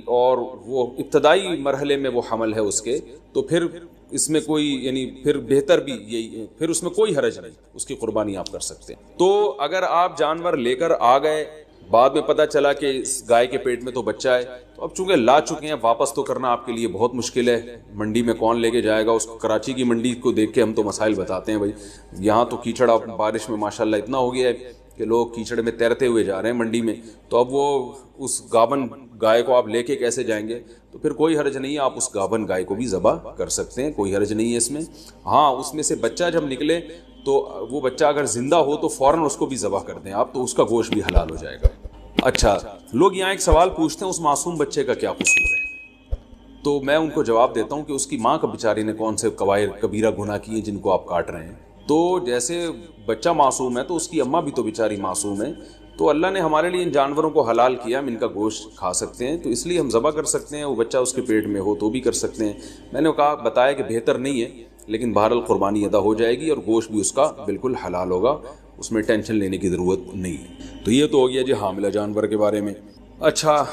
اور وہ ابتدائی مرحلے میں وہ حمل ہے اس کے, تو پھر اس میں کوئی یعنی پھر بہتر بھی یہی, پھر اس میں کوئی حرج نہیں, اس کی قربانی آپ کر سکتے ہیں. تو اگر آپ جانور لے کر آ گئے, بعد میں پتہ چلا کہ اس گائے کے پیٹ میں تو بچہ ہے, تو اب چونکہ لا چکے ہیں واپس تو کرنا آپ کے لیے بہت مشکل ہے. منڈی میں کون لے کے جائے گا اس کو؟ کراچی کی منڈی کو دیکھ کے ہم تو مسائل بتاتے ہیں بھائی, یہاں تو کیچڑ بارش میں ماشاءاللہ اتنا ہو گیا ہے کہ لوگ کیچڑ میں تیرتے ہوئے جا رہے ہیں منڈی میں. تو اب وہ اس گابن گائے کو آپ لے کے کیسے جائیں گے؟ تو پھر کوئی حرج نہیں ہے, آپ اس گابن گائے کو بھی ذبح کر سکتے ہیں, کوئی حرج نہیں ہے اس میں. ہاں, اس میں سے بچہ جب نکلے تو وہ بچہ اگر زندہ ہو تو فوراً اس کو بھی ذبح کر دیں آپ, تو اس کا گوشت بھی حلال ہو جائے گا. اچھا, لوگ یہاں ایک سوال پوچھتے ہیں اس معصوم بچے کا کیا قصور ہے؟ تو میں ان کو جواب دیتا ہوں کہ اس کی ماں کا بیچاری نے کون سے کبیرہ گناہ کیے جن کو آپ کاٹ رہے ہیں. تو جیسے بچہ معصوم ہے تو اس کی اماں بھی تو بیچاری معصوم ہے. تو اللہ نے ہمارے لیے ان جانوروں کو حلال کیا, ہم ان کا گوشت کھا سکتے ہیں, تو اس لیے ہم ذبح کر سکتے ہیں. وہ بچہ اس کے پیٹ میں ہو تو بھی کر سکتے ہیں. میں نے بتایا کہ بہتر نہیں ہے, لیکن بہرحال قربانی ادا ہو جائے گی اور گوشت بھی اس کا بالکل حلال ہوگا, اس میں ٹینشن لینے کی ضرورت نہیں ہے. تو یہ تو ہو گیا جی حاملہ جانور کے بارے میں. اچھا,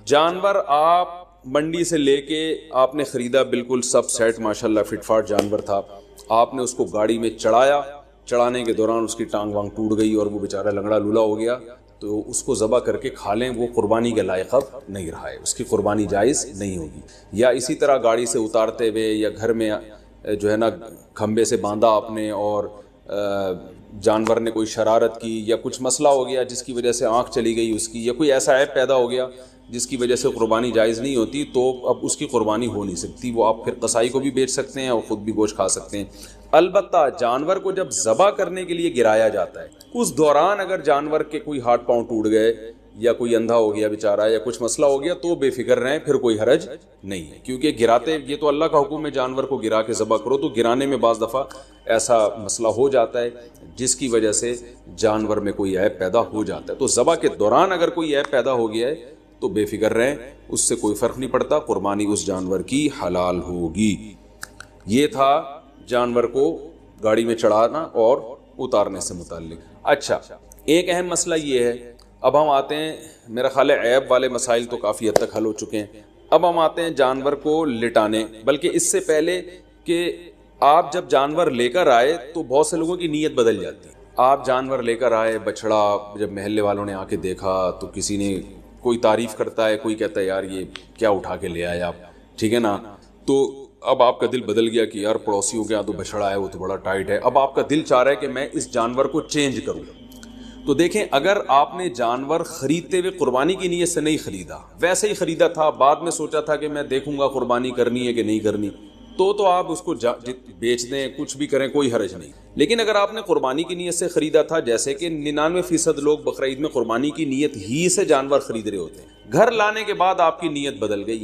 جانور آپ منڈی سے لے کے آپ نے خریدا, بالکل سب سیٹ ماشاءاللہ فٹ فاٹ جانور تھا, آپ نے اس کو گاڑی میں چڑھایا, چڑھانے کے دوران اس کی ٹانگ وانگ ٹوٹ گئی اور وہ بیچارہ لنگڑا لولا ہو گیا, تو اس کو ذبح کر کے کھا لیں، وہ قربانی کے لائق اب نہیں رہا ہے، اس کی قربانی جائز نہیں ہوگی۔ یا اسی طرح گاڑی سے اتارتے ہوئے یا گھر میں جو ہے نا کھمبے سے باندھا آپ نے اور جانور نے کوئی شرارت کی یا کچھ مسئلہ ہو گیا جس کی وجہ سے آنکھ چلی گئی اس کی، یا کوئی ایسا عیب پیدا ہو گیا جس کی وجہ سے قربانی جائز نہیں ہوتی، تو اب اس کی قربانی ہو نہیں سکتی، وہ آپ پھر قصائی کو بھی بیچ سکتے ہیں اور خود بھی گوشت کھا سکتے ہیں۔ البتہ جانور کو جب ذبح کرنے کے لیے گرایا جاتا ہے اس دوران اگر جانور کے کوئی ہاتھ پاؤں ٹوٹ گئے یا کوئی اندھا ہو گیا بیچارہ یا کچھ مسئلہ ہو گیا تو بے فکر رہیں، پھر کوئی حرج نہیں ہے، کیونکہ گراتے یہ تو اللہ کا حکم ہے جانور کو گرا کے ذبح کرو، تو گرانے میں بعض دفعہ ایسا مسئلہ ہو جاتا ہے جس کی وجہ سے جانور میں کوئی عیب پیدا ہو جاتا ہے، تو ذبح کے دوران اگر کوئی عیب پیدا ہو گیا ہے تو بے فکر رہیں، اس سے کوئی فرق نہیں پڑتا، قربانی اس جانور کی حلال ہوگی۔ یہ تھا جانور کو گاڑی میں چڑھانا اور اتارنے سے متعلق۔ اچھا، ایک اہم مسئلہ یہ ہے، اب ہم آتے ہیں، میرا خیال ہے عیب والے مسائل تو کافی حد تک حل ہو چکے ہیں، اب ہم آتے ہیں جانور کو لٹانے، بلکہ اس سے پہلے کہ آپ جب جانور لے کر آئے تو بہت سے لوگوں کی نیت بدل جاتی ہے۔ آپ جانور لے کر آئے، بچڑا، جب محلے والوں نے آ کے دیکھا تو کسی نے کوئی تعریف کرتا ہے، کوئی کہتا ہے یار یہ کیا اٹھا کے لے آئے آپ، ٹھیک ہے نا، تو اب آپ کا دل بدل گیا کہ یار پڑوسیوں کے یہاں تو بچڑا ہے وہ تو بڑا ٹائٹ ہے، اب آپ کا دل چاہ رہا ہے کہ میں اس جانور کو چینج کروں۔ تو دیکھیں، اگر آپ نے جانور خریدتے ہوئے قربانی کی نیت سے نہیں خریدا، ویسے ہی خریدا تھا، بعد میں سوچا تھا کہ میں دیکھوں گا قربانی کرنی ہے کہ نہیں کرنی، تو آپ اس کو بیچ دیں، کچھ بھی کریں، کوئی حرج نہیں۔ لیکن اگر آپ نے قربانی کی نیت سے خریدا تھا، جیسے کہ 99% لوگ بقرعید میں قربانی کی نیت ہی سے جانور خرید رہے ہوتے ہیں، گھر لانے کے بعد آپ کی نیت بدل گئی،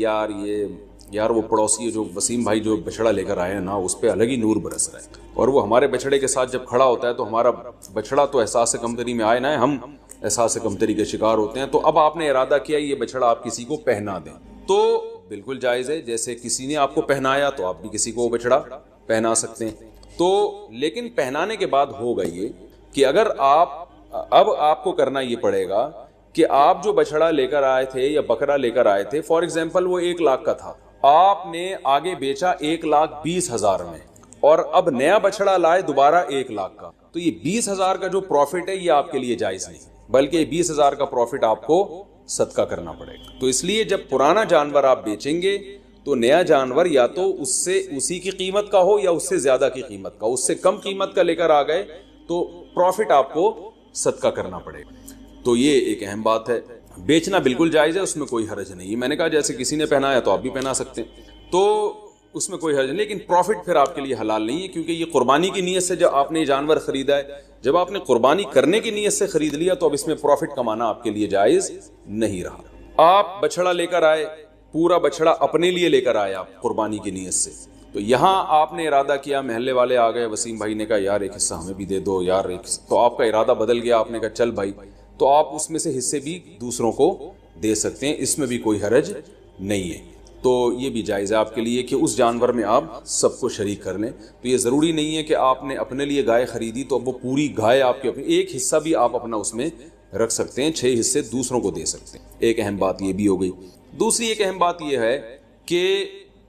یار وہ پڑوسی جو وسیم بھائی جو بچڑا لے کر آئے ہیں نا، اس پہ الگ ہی نور برس رہا ہے، اور وہ ہمارے بچڑے کے ساتھ جب کھڑا ہوتا ہے تو ہمارا بچڑا تو احساس کمتری میں آئے نہ ہے، ہم احساس کمتری کے شکار ہوتے ہیں، تو اب آپ نے ارادہ کیا یہ بچڑا آپ کسی کو پہنا دیں، تو بالکل جائز ہے، جیسے کسی نے آپ کو پہنایا تو آپ بھی کسی کو وہ بچڑا پہنا سکتے ہیں۔ تو لیکن پہنانے کے بعد ہوگا یہ کہ اگر اب آپ کو کرنا یہ پڑے گا کہ آپ جو بچڑا لے کر آئے تھے یا بکرا لے کر آئے تھے، فار ایگزامپل وہ 1 لاکھ کا تھا، آپ نے آگے بیچا 1,20,000 میں، اور اب نیا بچڑا لائے دوبارہ 1 لاکھ کا، تو یہ 20,000 کا جو پروفٹ ہے یہ آپ کے لیے جائز نہیں، بلکہ 20,000 کا پروفٹ آپ کو صدقہ کرنا پڑے گا۔ تو اس لیے جب پرانا جانور آپ بیچیں گے تو نیا جانور یا تو اس سے اسی کی قیمت کا ہو یا اس سے زیادہ کی قیمت کا، اس سے کم قیمت کا لے کر آ گئے تو پروفٹ آپ کو صدقہ کرنا پڑے گا۔ تو یہ ایک اہم بات ہے، بیچنا بالکل جائز ہے، اس میں کوئی حرج نہیں ہے، میں نے کہا جیسے کسی نے پہنایا تو آپ بھی پہنا سکتے ہیں، تو اس میں کوئی حرج نہیں، لیکن پروفٹ پھر آپ کے لیے حلال نہیں ہے، کیونکہ یہ قربانی کی نیت سے جب آپ نے جانور خریدا ہے، جب آپ نے قربانی کرنے کی نیت سے خرید لیا تو اب اس میں پروفٹ کمانا آپ کے لیے جائز نہیں رہا۔ آپ بچڑا لے کر آئے، پورا بچڑا اپنے لیے لے کر آئے آپ قربانی کی نیت سے، تو یہاں آپ نے ارادہ کیا، محلے والے آ گئے، وسیم بھائی نے کہا یار ایک حصہ ہمیں بھی دے دو یار ایک حصہ، تو آپ کا ارادہ بدل گیا، آپ نے کہا چل بھائی، تو آپ اس میں سے حصے بھی دوسروں کو دے سکتے ہیں، اس میں بھی کوئی حرج نہیں ہے۔ تو یہ بھی جائز ہے آپ کے لیے کہ اس جانور میں آپ سب کو شریک کر لیں، تو یہ ضروری نہیں ہے کہ آپ نے اپنے لیے گائے خریدی تو اب وہ پوری گائے آپ کے، ایک حصہ بھی آپ اپنا اس میں رکھ سکتے ہیں، 6 حصے دوسروں کو دے سکتے ہیں۔ ایک اہم بات یہ بھی ہو گئی۔ دوسری ایک اہم بات یہ ہے کہ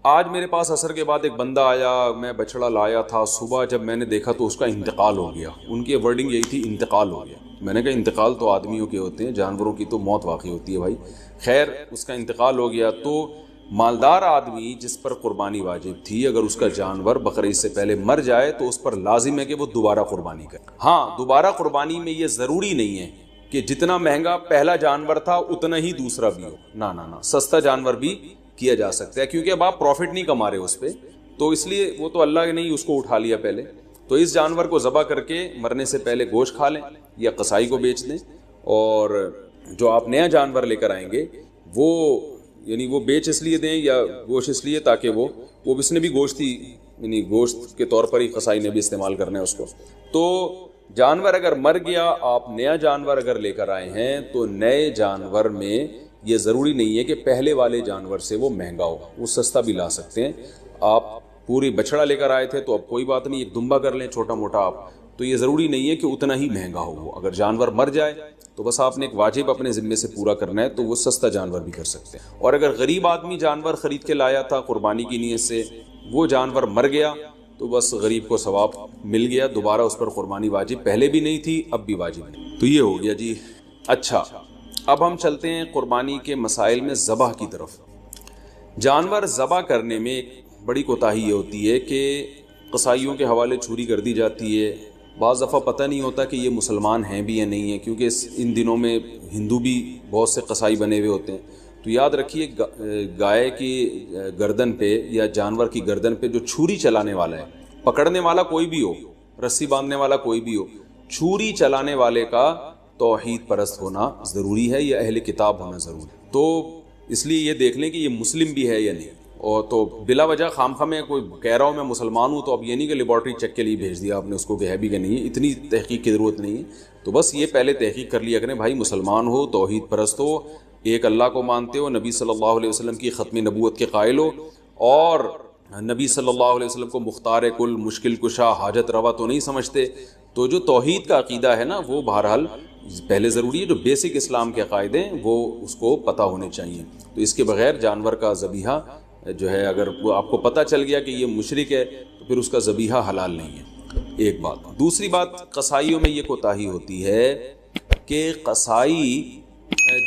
آج میرے پاس عصر کے بعد ایک بندہ آیا، میں بچڑا لایا تھا، صبح جب میں نے دیکھا تو اس کا انتقال ہو گیا، ان کی ورڈنگ یہی تھی انتقال ہو گیا، میں نے کہا انتقال تو آدمیوں کے ہوتے ہیں، جانوروں کی تو موت واقع ہوتی ہے بھائی، خیر اس کا انتقال ہو گیا، تو مالدار آدمی جس پر قربانی واجب تھی، اگر اس کا جانور بقرعید سے پہلے مر جائے تو اس پر لازم ہے کہ وہ دوبارہ قربانی کرے۔ ہاں، دوبارہ قربانی میں یہ ضروری نہیں ہے کہ جتنا مہنگا پہلا جانور تھا اتنا ہی دوسرا بھی ہو، نہ، سستا جانور بھی کیا جا سکتا ہے، کیونکہ اب آپ پروفٹ نہیں کما رہے اس پہ، تو اس لیے وہ تو اللہ نے اس کو اٹھا لیا پہلے، تو اس جانور کو ذبح کر کے مرنے سے پہلے گوشت کھا لیں یا قصائی کو بیچ دیں، اور جو آپ نیا جانور لے کر آئیں گے وہ یعنی وہ بیچ اس لیے دیں یا گوشت اس لیے تاکہ وہ اس نے بھی گوشت ہی یعنی گوشت کے طور پر ہی قصائی نے بھی استعمال کرنا ہے اس کو۔ تو جانور اگر مر گیا، آپ نیا جانور اگر لے کر آئے ہیں تو نئے جانور میں یہ ضروری نہیں ہے کہ پہلے والے جانور سے وہ مہنگا ہو، وہ سستا بھی لا سکتے ہیں۔ آپ پوری بچڑا لے کر آئے تھے تو اب کوئی بات نہیں، ایک دمبا کر لیں چھوٹا موٹا آپ، تو یہ ضروری نہیں ہے کہ اتنا ہی مہنگا ہو وہ، اگر جانور مر جائے تو بس آپ نے ایک واجب اپنے ذمے سے پورا کرنا ہے، تو وہ سستا جانور بھی کر سکتے ہیں۔ اور اگر غریب آدمی جانور خرید کے لایا تھا قربانی کی نیت سے، وہ جانور مر گیا تو بس غریب کو ثواب مل گیا، دوبارہ اس پر قربانی واجب پہلے بھی نہیں تھی اب بھی واجب نہیں۔ تو یہ ہو گیا جی۔ اچھا، اب ہم چلتے ہیں قربانی کے مسائل میں ذبح کی طرف۔ جانور ذبح کرنے میں ایک بڑی کوتاہی یہ ہوتی ہے کہ قصائیوں کے حوالے چھری کر دی جاتی ہے۔ بعض دفعہ پتہ نہیں ہوتا کہ یہ مسلمان ہیں بھی یا نہیں ہیں، کیونکہ ان دنوں میں ہندو بھی بہت سے قصائی بنے ہوئے ہوتے ہیں۔ تو یاد رکھیے گائے کی گردن پہ یا جانور کی گردن پہ جو چھری چلانے والا ہے، پکڑنے والا کوئی بھی ہو، رسی باندھنے والا کوئی بھی ہو، چھری چلانے والے کا توحید پرست ہونا ضروری ہے یا اہل کتاب ہونا ضروری ہے۔ تو اس لیے یہ دیکھ لیں کہ یہ مسلم بھی ہے یا نہیں۔ اور تو بلا وجہ خام خواہ میں کوئی کہہ رہا ہوں میں مسلمان ہوں تو اب یہ نہیں کہ لیبارٹری چیک کے لیے بھیج دیا آپ نے اس کو کہ ہے بھی کہ نہیں ہے، اتنی تحقیق کی ضرورت نہیں ہے۔ تو بس یہ پہلے تحقیق کر لیا کریں بھائی مسلمان ہو، توحید پرست ہو، ایک اللہ کو مانتے ہو، نبی صلی اللہ علیہ وسلم کی ختم نبوت کے قائل ہو، اور نبی صلی اللہ علیہ وسلم کو مختار کل، مشکل کشا، حاجت روا تو نہیں سمجھتے۔ تو جو توحید کا عقیدہ ہے نا وہ بہرحال پہلے ضروری ہے، جو بیسک اسلام کے عقائد ہیں وہ اس کو پتہ ہونے چاہیے۔ تو اس کے بغیر جانور کا ذبیحہ جو ہے اگر وہ آپ کو پتہ چل گیا کہ یہ مشرک ہے تو پھر اس کا ذبیحہ حلال نہیں ہے، ایک بات۔ دوسری بات، قصائیوں میں یہ کوتاہی ہوتی ہے کہ قصائی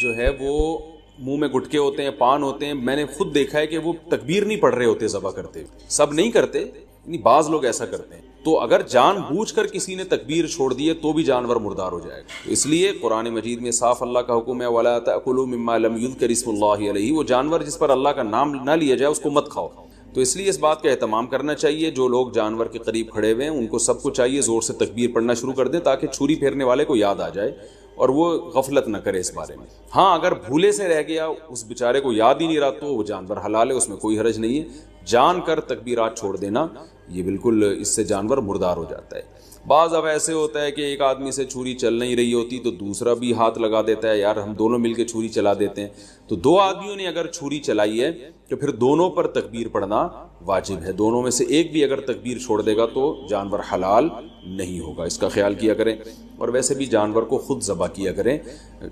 جو ہے وہ منہ میں گٹکے ہوتے ہیں، پان ہوتے ہیں، میں نے خود دیکھا ہے کہ وہ تکبیر نہیں پڑھ رہے ہوتے ذبح کرتے، سب نہیں کرتے، یعنی بعض لوگ ایسا کرتے ہیں۔ تو اگر جان بوجھ کر کسی نے تکبیر چھوڑ دی ہے تو بھی جانور مردار ہو جائے گا۔ اس لیے قرآن مجید میں صاف اللہ کا حکم ہے وَلَا تَأْكُلُوا مِمَّا لَمْ يُذْكَرِ اسْمُ اللَّهِ عَلَيْهِ، وہ جانور جس پر اللہ کا نام نہ لیا جائے اس کو مت کھاؤ۔ تو اس لیے اس بات کا اہتمام کرنا چاہیے، جو لوگ جانور کے قریب کھڑے ہوئے ہیں ان کو سب کو چاہیے زور سے تکبیر پڑھنا شروع کر دیں تاکہ چھری پھیرنے والے کو یاد آ جائے اور وہ غفلت نہ کرے اس بارے میں۔ ہاں اگر بھولے سے رہ گیا، اس بیچارے کو یاد ہی نہیں رہا تو وہ جانور حلال ہے، اس میں کوئی حرج نہیں ہے۔ جان کر تکبیرات چھوڑ دینا یہ بالکل اس سے جانور مردار ہو جاتا ہے۔ بعض اب ایسے ہوتا ہے کہ ایک آدمی سے چھری چل نہیں رہی ہوتی تو دوسرا بھی ہاتھ لگا دیتا ہے، یار ہم دونوں مل کے چھری چلا دیتے ہیں۔ تو دو آدمیوں نے اگر چھری چلائی ہے تو پھر دونوں پر تکبیر پڑھنا واجب ہے، دونوں میں سے ایک بھی اگر تکبیر چھوڑ دے گا تو جانور حلال نہیں ہوگا، اس کا خیال کیا کریں۔ اور ویسے بھی جانور کو خود ذبح کیا کریں۔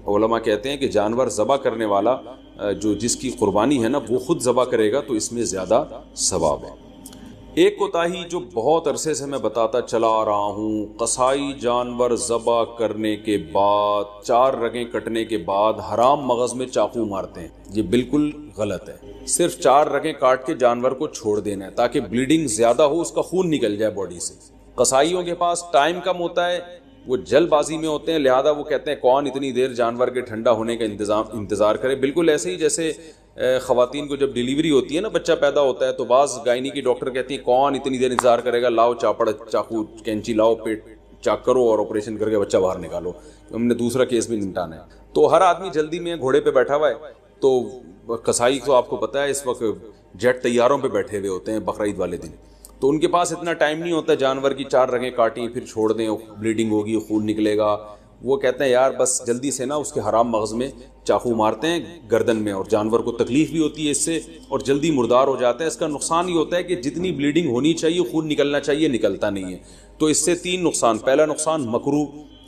علماء کہتے ہیں کہ جانور ذبح کرنے والا جو جس کی قربانی ہے نا وہ خود ذبح کرے گا تو اس میں زیادہ ثواب ہے۔ ایک کوتاہی جو بہت عرصے سے میں بتاتا چلا آ رہا ہوں، قصائی جانور ذبح کرنے کے بعد 4 رگیں کٹنے کے بعد حرام مغز میں چاقو مارتے ہیں، یہ بالکل غلط ہے۔ صرف 4 رگیں کاٹ کے جانور کو چھوڑ دینا ہے تاکہ بلیڈنگ زیادہ ہو، اس کا خون نکل جائے باڈی سے۔ قصائیوں کے پاس ٹائم کم ہوتا ہے، وہ جلد بازی میں ہوتے ہیں، لہذا وہ کہتے ہیں کون اتنی دیر جانور کے ٹھنڈا ہونے کا انتظار کرے۔ بالکل ایسے ہی جیسے خواتین کو جب ڈیلیوری ہوتی ہے نا، بچہ پیدا ہوتا ہے تو بعض گائنی کی ڈاکٹر کہتی ہیں کون اتنی دیر انتظار کرے گا، لاؤ چاپڑ، چاقو، کینچی لاؤ، پیٹ چاک کرو اور آپریشن کر کے بچہ باہر نکالو، ہم نے دوسرا کیس بھی نمٹانا ہے۔ تو ہر آدمی جلدی میں گھوڑے پہ بیٹھا ہوا ہے، تو قصائی تو آپ کو پتہ ہے اس وقت جیٹ طیاروں پہ بیٹھے ہوئے ہوتے ہیں بقرعید والے دن، تو ان کے پاس اتنا ٹائم نہیں ہوتا جانور کی 4 رگیں کاٹیں پھر چھوڑ دیں، بلیڈنگ ہوگی، خون نکلے گا۔ وہ کہتے ہیں یار بس جلدی سے نا اس کے حرام مغز میں چاقو مارتے ہیں گردن میں، اور جانور کو تکلیف بھی ہوتی ہے اس سے اور جلدی مردار ہو جاتا ہے۔ اس کا نقصان یہ ہوتا ہے کہ جتنی بلیڈنگ ہونی چاہیے، خون نکلنا چاہیے، نکلتا نہیں ہے۔ تو اس سے 3 نقصان، پہلا نقصان مکروہ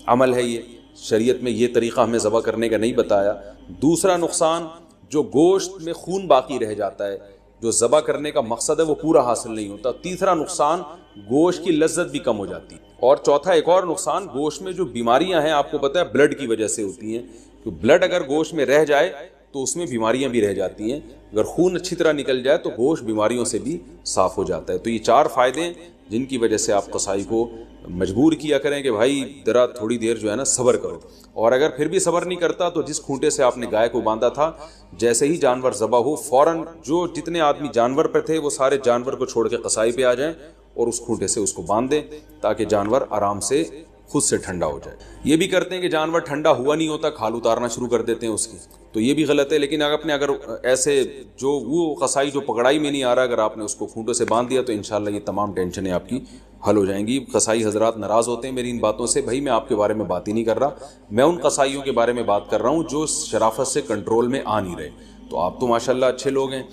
عمل ہے، یہ شریعت میں یہ طریقہ ہمیں ذبح کرنے کا نہیں بتایا۔ دوسرا نقصان، جو گوشت میں خون باقی رہ جاتا ہے، جو ذبح کرنے کا مقصد ہے وہ پورا حاصل نہیں ہوتا۔ تیسرا نقصان، گوشت کی لذت بھی کم ہو جاتی ہے۔ اور چوتھا ایک اور نقصان، گوشت میں جو بیماریاں ہیں آپ کو پتہ ہے بلڈ کی وجہ سے ہوتی ہیں، کہ بلڈ اگر گوشت میں رہ جائے تو اس میں بیماریاں بھی رہ جاتی ہیں، اگر خون اچھی طرح نکل جائے تو گوشت بیماریوں سے بھی صاف ہو جاتا ہے۔ تو یہ 4 فائدے ہیں جن کی وجہ سے آپ قصائی کو مجبور کیا کریں کہ بھائی ذرا تھوڑی دیر جو ہے نا صبر کرو، اور اگر پھر بھی صبر نہیں کرتا تو جس کھونٹے سے آپ نے گائے کو باندھا تھا، جیسے ہی جانور ذبح ہو فوراً جو جتنے آدمی جانور پر تھے وہ سارے جانور کو چھوڑ کے قصائی پہ آ جائیں اور اس کھونٹے سے اس کو باندھ دیں تاکہ جانور آرام سے خود سے ٹھنڈا ہو جائے۔ یہ بھی کرتے ہیں کہ جانور ٹھنڈا ہوا نہیں ہوتا کھال اتارنا شروع کر دیتے ہیں اس کی، تو یہ بھی غلط ہے۔ لیکن اگر ایسے جو وہ قصائی جو پکڑائی میں نہیں آ رہا، اگر آپ نے اس کو کھونٹوں سے باندھ دیا تو انشاءاللہ یہ تمام ٹینشنیں آپ کی حل ہو جائیں گی۔ قصائی حضرات ناراض ہوتے ہیں میری ان باتوں سے، بھائی میں آپ کے بارے میں بات ہی نہیں کر رہا، میں ان قصائیوں کے بارے میں بات کر رہا ہوں جو شرافت سے کنٹرول میں آ نہیں رہے۔ تو آپ تو ماشاءاللہ اچھے لوگ ہیں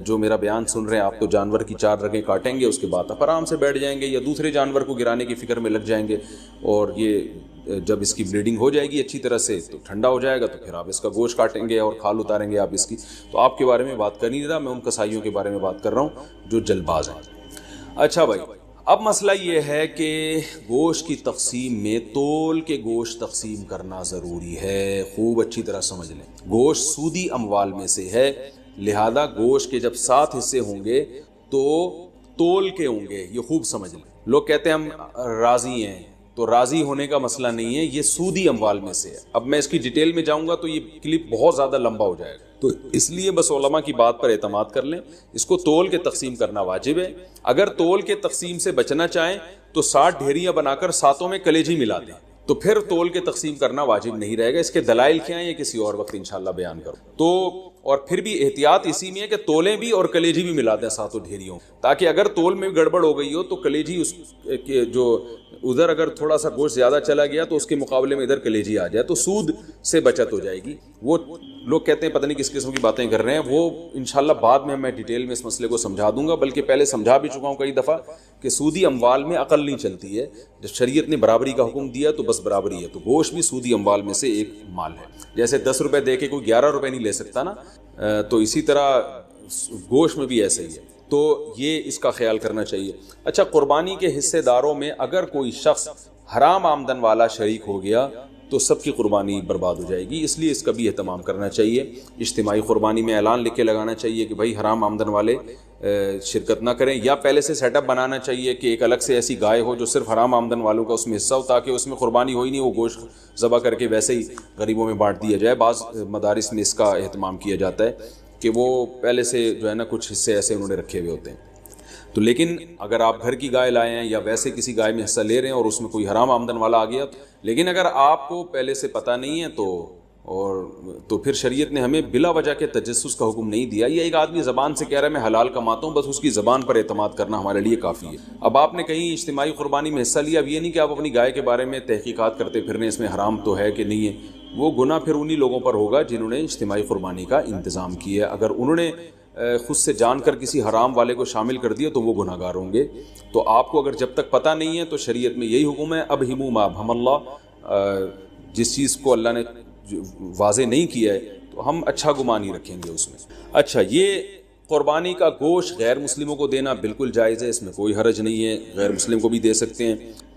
جو میرا بیان سن رہے ہیں، آپ تو جانور کی 4 رگیں کاٹیں گے، اس کے بعد آپ آرام سے بیٹھ جائیں گے یا دوسرے جانور کو گرانے کی فکر میں لگ جائیں گے، اور یہ جب اس کی بلیڈنگ ہو جائے گی اچھی طرح سے تو ٹھنڈا ہو جائے گا تو پھر آپ اس کا گوشت کاٹیں گے اور کھال اتاریں گے آپ اس کی۔ تو آپ کے بارے میں بات کر نہیں رہا، میں ان قصائیوں کے بارے میں بات کر رہا ہوں جو جلد باز ہیں۔ اچھا بھائی، اب مسئلہ یہ ہے کہ گوشت کی تقسیم میں تول کے گوشت تقسیم کرنا ضروری ہے. خوب اچھی طرح سمجھ لیں, گوشت سودی اموال میں سے ہے, لہذا گوشت کے جب 7 حصے ہوں گے تو تول کے ہوں گے. یہ خوب سمجھ لیں. لوگ کہتے ہیں ہم راضی ہیں, تو راضی ہونے کا مسئلہ نہیں ہے, یہ سودی اموال میں سے ہے. اب میں اس کی ڈیٹیل میں جاؤں گا تو یہ کلپ بہت زیادہ لمبا ہو جائے گا, تو اس لیے بس علماء کی بات پر اعتماد کر لیں. اس کو تول کے تقسیم کرنا واجب ہے. اگر تول کے تقسیم سے بچنا چاہیں تو 60 ڈھیریاں بنا کر 7 میں کلیجی ملا دیں, تو پھر تول کے تقسیم کرنا واجب نہیں رہے گا. اس کے دلائل کیا ہیں یہ کسی اور وقت انشاءاللہ بیان کروں. تو اور پھر بھی احتیاط اسی میں ہے کہ تولیں بھی اور کلیجی بھی ملا دیں 7 ڈھیریوں, تاکہ اگر تول میں گڑبڑ ہو گئی ہو تو کلیجی اس کے جو ادھر اگر تھوڑا سا گوشت زیادہ چلا گیا تو اس کے مقابلے میں ادھر کلیجی آ جائے, تو سود سے بچت ہو جائے گی. وہ لوگ کہتے ہیں پتہ نہیں کس قسم کی باتیں کر رہے ہیں, وہ انشاءاللہ بعد میں ڈیٹیل میں اس مسئلے کو سمجھا دوں گا, بلکہ پہلے سمجھا بھی چکا ہوں کئی دفعہ کہ سودی اموال میں عقل نہیں چلتی ہے. جب شریعت نے برابری کا حکم دیا تو بس برابری ہے. تو گوشت بھی سودی اموال میں سے ایک مال ہے. جیسے 10 روپے دے کے کوئی 11 روپے نہیں لے سکتا نا, تو اسی طرح گوشت میں بھی ایسے ہی ہے. تو یہ اس کا خیال کرنا چاہیے. اچھا, قربانی کے حصے داروں میں اگر کوئی شخص حرام آمدن والا شریک ہو گیا تو سب کی قربانی برباد ہو جائے گی. اس لیے اس کا بھی اہتمام کرنا چاہیے. اجتماعی قربانی میں اعلان لکھ کے لگانا چاہیے کہ بھائی حرام آمدن والے شرکت نہ کریں, یا پہلے سے سیٹ اپ بنانا چاہیے کہ ایک الگ سے ایسی گائے ہو جو صرف حرام آمدن والوں کا اس میں حصہ ہو, تاکہ اس میں قربانی ہو ہی نہیں, وہ گوشت ذبح کر کے ویسے ہی غریبوں میں بانٹ دیا جائے. بعض مدارس میں اس کا اہتمام کیا جاتا ہے کہ وہ پہلے سے جو ہے نا کچھ حصے ایسے انہوں نے رکھے ہوئے ہوتے ہیں. تو لیکن اگر آپ گھر کی گائے لائے ہیں یا ویسے کسی گائے میں حصہ لے رہے ہیں اور اس میں کوئی حرام آمدن والا آ گیا, لیکن اگر آپ کو پہلے سے پتہ نہیں ہے تو پھر شریعت نے ہمیں بلا وجہ کے تجسس کا حکم نہیں دیا. یہ ایک آدمی زبان سے کہہ رہا ہے میں حلال کماتا ہوں, بس اس کی زبان پر اعتماد کرنا ہمارے لیے کافی ہے. اب آپ نے کہیں اجتماعی قربانی میں حصہ لیا, اب یہ نہیں کہ آپ اپنی گائے کے بارے میں تحقیقات کرتے پھرنے اس میں حرام تو ہے کہ نہیں ہے. وہ گناہ پھر انہی لوگوں پر ہوگا جنہوں نے اجتماعی قربانی کا انتظام کیا. اگر انہوں نے خود سے جان کر کسی حرام والے کو شامل کر دیا تو وہ گناہ گار ہوں گے. تو آپ کو اگر جب تک پتہ نہیں ہے تو شریعت میں یہی حکم ہے, اب ہمو ما ابہم اللہ, جس چیز کو اللہ نے واضح نہیں کیا ہے تو ہم اچھا گمان ہی رکھیں گے اس میں. اچھا, یہ قربانی کا گوشت غیر مسلموں کو دینا بالکل جائز ہے, اس میں کوئی حرج نہیں ہے, غیر مسلم کو بھی دے سکتے ہیں.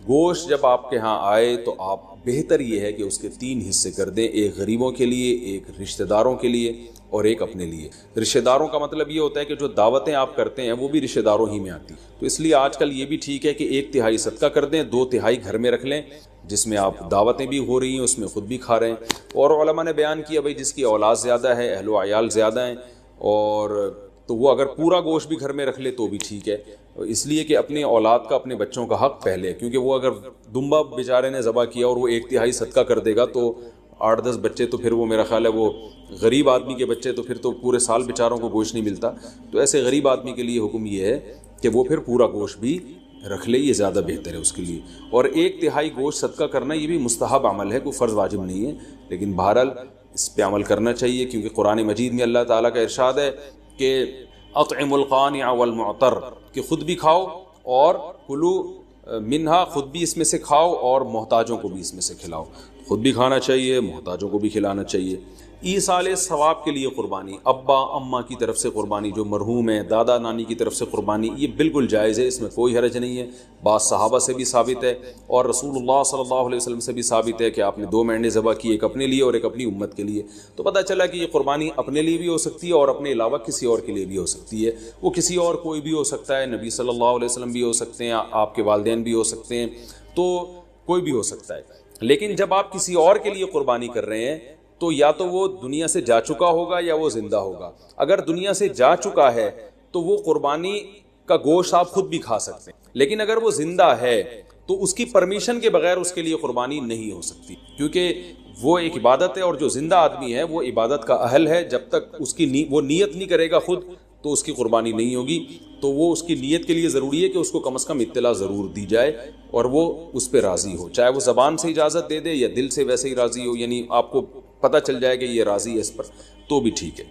گوشت جب آپ کے ہاں آئے تو آپ بہتر یہ ہے کہ اس کے 3 حصے کر دیں, ایک غریبوں کے لیے, ایک رشتہ داروں کے لیے اور ایک اپنے لیے. رشتہ داروں کا مطلب یہ ہوتا ہے کہ جو دعوتیں آپ کرتے ہیں وہ بھی رشتہ داروں ہی میں آتی, تو اس لیے آج کل یہ بھی ٹھیک ہے کہ 1/3 صدقہ کر دیں, 2/3 گھر میں رکھ لیں, جس میں آپ دعوتیں بھی ہو رہی ہیں اس میں خود بھی کھا رہے ہیں. اور علماء نے بیان کیا بھائی جس کی اولاد زیادہ ہے, اہل و عیال زیادہ ہیں, اور تو وہ اگر پورا گوشت بھی گھر میں رکھ لے تو بھی ٹھیک ہے, اس لیے کہ اپنی اولاد کا, اپنے بچوں کا حق پہلے, کیونکہ وہ اگر دمبا بیچارے نے ذبح کیا اور وہ 1/3 صدقہ کر دے گا تو 8-10 بچے, تو پھر وہ میرا خیال ہے وہ غریب آدمی کے بچے, تو پھر تو پورے سال بیچاروں کو گوشت نہیں ملتا. تو ایسے غریب آدمی کے لیے حکم یہ ہے کہ وہ پھر پورا گوشت بھی رکھ لے, یہ زیادہ بہتر ہے اس کے لیے. اور 1/3 گوشت صدقہ کرنا یہ بھی مستحب عمل ہے, کوئی فرض واجب نہیں ہے, لیکن بہرحال اس پہ عمل کرنا چاہیے, کیونکہ قرآن مجید میں اللہ تعالیٰ کا ارشاد ہے کہ اطعم القانع والمعتر, کہ خود بھی کھاؤ اور کلو منہا, خود بھی اس میں سے کھاؤ اور محتاجوں کو بھی اس میں سے کھلاؤ. خود بھی کھانا چاہیے, محتاجوں کو بھی کھلانا چاہیے. ایصال ثواب کے لیے قربانی, ابا اماں کی طرف سے قربانی, جو مرحوم ہے, دادا نانی کی طرف سے قربانی, یہ بالکل جائز ہے, اس میں کوئی حرج نہیں ہے. بعض صحابہ سے بھی ثابت ہے اور رسول اللہ صلی اللہ علیہ وسلم سے بھی ثابت ہے کہ آپ نے 2 مینڈے ذبح کی, ایک اپنے لیے اور ایک اپنی امت کے لیے. تو پتہ چلا کہ یہ قربانی اپنے لیے بھی ہو سکتی ہے اور اپنے علاوہ کسی اور کے لیے بھی ہو سکتی ہے. وہ کسی اور کوئی بھی ہو سکتا ہے, نبی صلی اللہ علیہ وسلم بھی ہو سکتے ہیں, آپ کے والدین بھی ہو سکتے ہیں, تو کوئی بھی ہو سکتا ہے. لیکن جب آپ کسی اور کے لیے قربانی کر رہے ہیں تو یا تو وہ دنیا سے جا چکا ہوگا یا وہ زندہ ہوگا. اگر دنیا سے جا چکا ہے تو وہ قربانی کا گوشت آپ خود بھی کھا سکتے ہیں, لیکن اگر وہ زندہ ہے تو اس کی پرمیشن کے بغیر اس کے لیے قربانی نہیں ہو سکتی, کیونکہ وہ ایک عبادت ہے اور جو زندہ آدمی ہے وہ عبادت کا اہل ہے. جب تک اس کی وہ نیت نہیں کرے گا خود تو اس کی قربانی نہیں ہوگی. تو وہ اس کی نیت کے لیے ضروری ہے کہ اس کو کم از کم اطلاع ضرور دی جائے اور وہ اس پہ راضی ہو, چاہے وہ زبان سے اجازت دے دے یا دل سے ویسے ہی راضی ہو, یعنی آپ کو پتہ چل جائے کہ یہ راضی ہے اس پر, تو بھی ٹھیک ہے.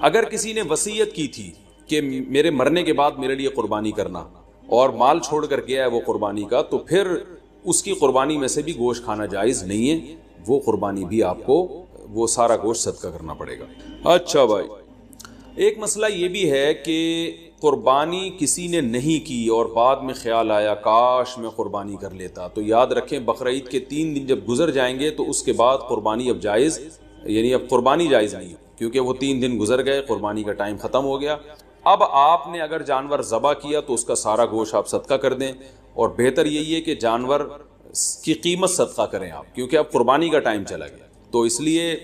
اگر کسی نے وصیت کی تھی کہ میرے مرنے کے بعد میرے لیے قربانی کرنا اور مال چھوڑ کر گیا ہے وہ قربانی کا, تو پھر اس کی قربانی میں سے بھی گوشت کھانا جائز نہیں ہے, وہ قربانی بھی آپ کو وہ سارا گوشت صدقہ کرنا پڑے گا. اچھا بھائی, ایک مسئلہ یہ بھی ہے کہ قربانی کسی نے نہیں کی اور بعد میں خیال آیا کاش میں قربانی کر لیتا، تو یاد رکھیں بقرعید کے 3 دن جب گزر جائیں گے تو اس کے بعد قربانی اب جائز، یعنی اب قربانی جائز نہیں، کیونکہ وہ 3 دن گزر گئے، قربانی کا ٹائم ختم ہو گیا۔ اب آپ نے اگر جانور ذبح کیا تو اس کا سارا گوشت آپ صدقہ کر دیں، اور بہتر یہی ہے کہ جانور کی قیمت صدقہ کریں آپ، کیونکہ اب قربانی کا ٹائم چلا گیا، تو اس لیے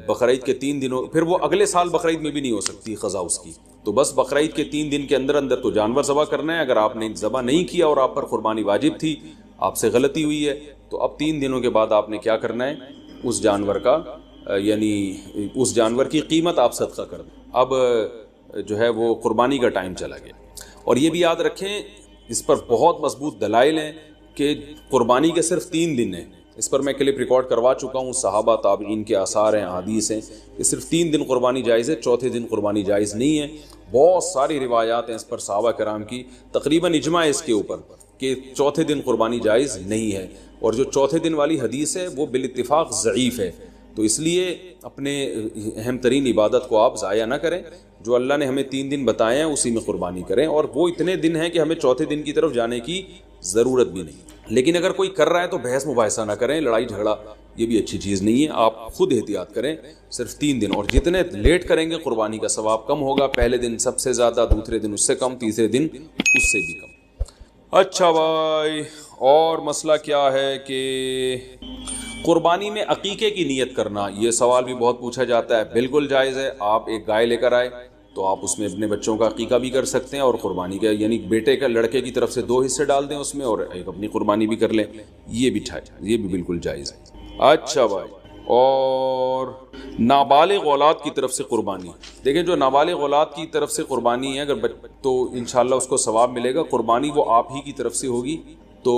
بقرعید کے 3 دنوں، پھر وہ اگلے سال بقرعید میں بھی نہیں ہو سکتی قضا اس کی، تو بس بقرعید کے 3 دن کے اندر اندر تو جانور ذبح کرنا ہے۔ اگر آپ نے ذبح نہیں کیا اور آپ پر قربانی واجب تھی، آپ سے غلطی ہوئی ہے، تو اب 3 دنوں کے بعد آپ نے کیا کرنا ہے، اس جانور کا یعنی اس جانور کی قیمت آپ صدقہ کر دیں۔ اب جو ہے وہ قربانی کا ٹائم چلا گیا۔ اور یہ بھی یاد رکھیں، اس پر بہت مضبوط دلائل ہیں کہ قربانی کے صرف 3 دن ہیں، اس پر میں کلپ ریکارڈ کروا چکا ہوں، صحابہ تابعین کے آثار ہیں، احادیث ہیں کہ صرف 3 دن قربانی جائز ہے، چوتھے دن قربانی جائز نہیں ہے۔ بہت ساری روایات ہیں اس پر صحابہ کرام کی، تقریباً اجماع ہے اس کے اوپر کہ چوتھے دن قربانی جائز نہیں ہے، اور جو چوتھے دن والی حدیث ہے وہ بالاتفاق ضعیف ہے، تو اس لیے اپنے اہم ترین عبادت کو آپ ضائع نہ کریں، جو اللہ نے ہمیں 3 دن بتائے ہیں اسی میں قربانی کریں، اور وہ اتنے دن ہیں کہ ہمیں چوتھے دن کی طرف جانے کی ضرورت بھی نہیں۔ لیکن اگر کوئی کر رہا ہے تو بحث مباحثہ نہ کریں، لڑائی جھگڑا یہ بھی اچھی چیز نہیں ہے، آپ خود احتیاط کریں، صرف 3 دن، اور جتنے لیٹ کریں گے قربانی کا ثواب کم ہوگا، پہلے دن سب سے زیادہ، دوسرے دن اس سے کم، تیسرے دن اس سے بھی کم۔ اچھا بھائی، اور مسئلہ کیا ہے کہ قربانی میں عقیقے کی نیت کرنا، یہ سوال بھی بہت پوچھا جاتا ہے۔ بالکل جائز ہے، آپ ایک گائے لے کر آئے تو آپ اس میں اپنے بچوں کا عقیقہ بھی کر سکتے ہیں، اور قربانی کا یعنی بیٹے کا، لڑکے کی طرف سے 2 حصے ڈال دیں اس میں، اور ایک اپنی قربانی بھی کر لیں، یہ بھی بالکل جائز ہے۔ اچھا بھائی، اور نابالغ اولاد کی طرف سے قربانی، دیکھیں جو نابالغ اولاد کی طرف سے قربانی ہے اگر تو انشاءاللہ اس کو ثواب ملے گا، قربانی وہ آپ ہی کی طرف سے ہوگی، تو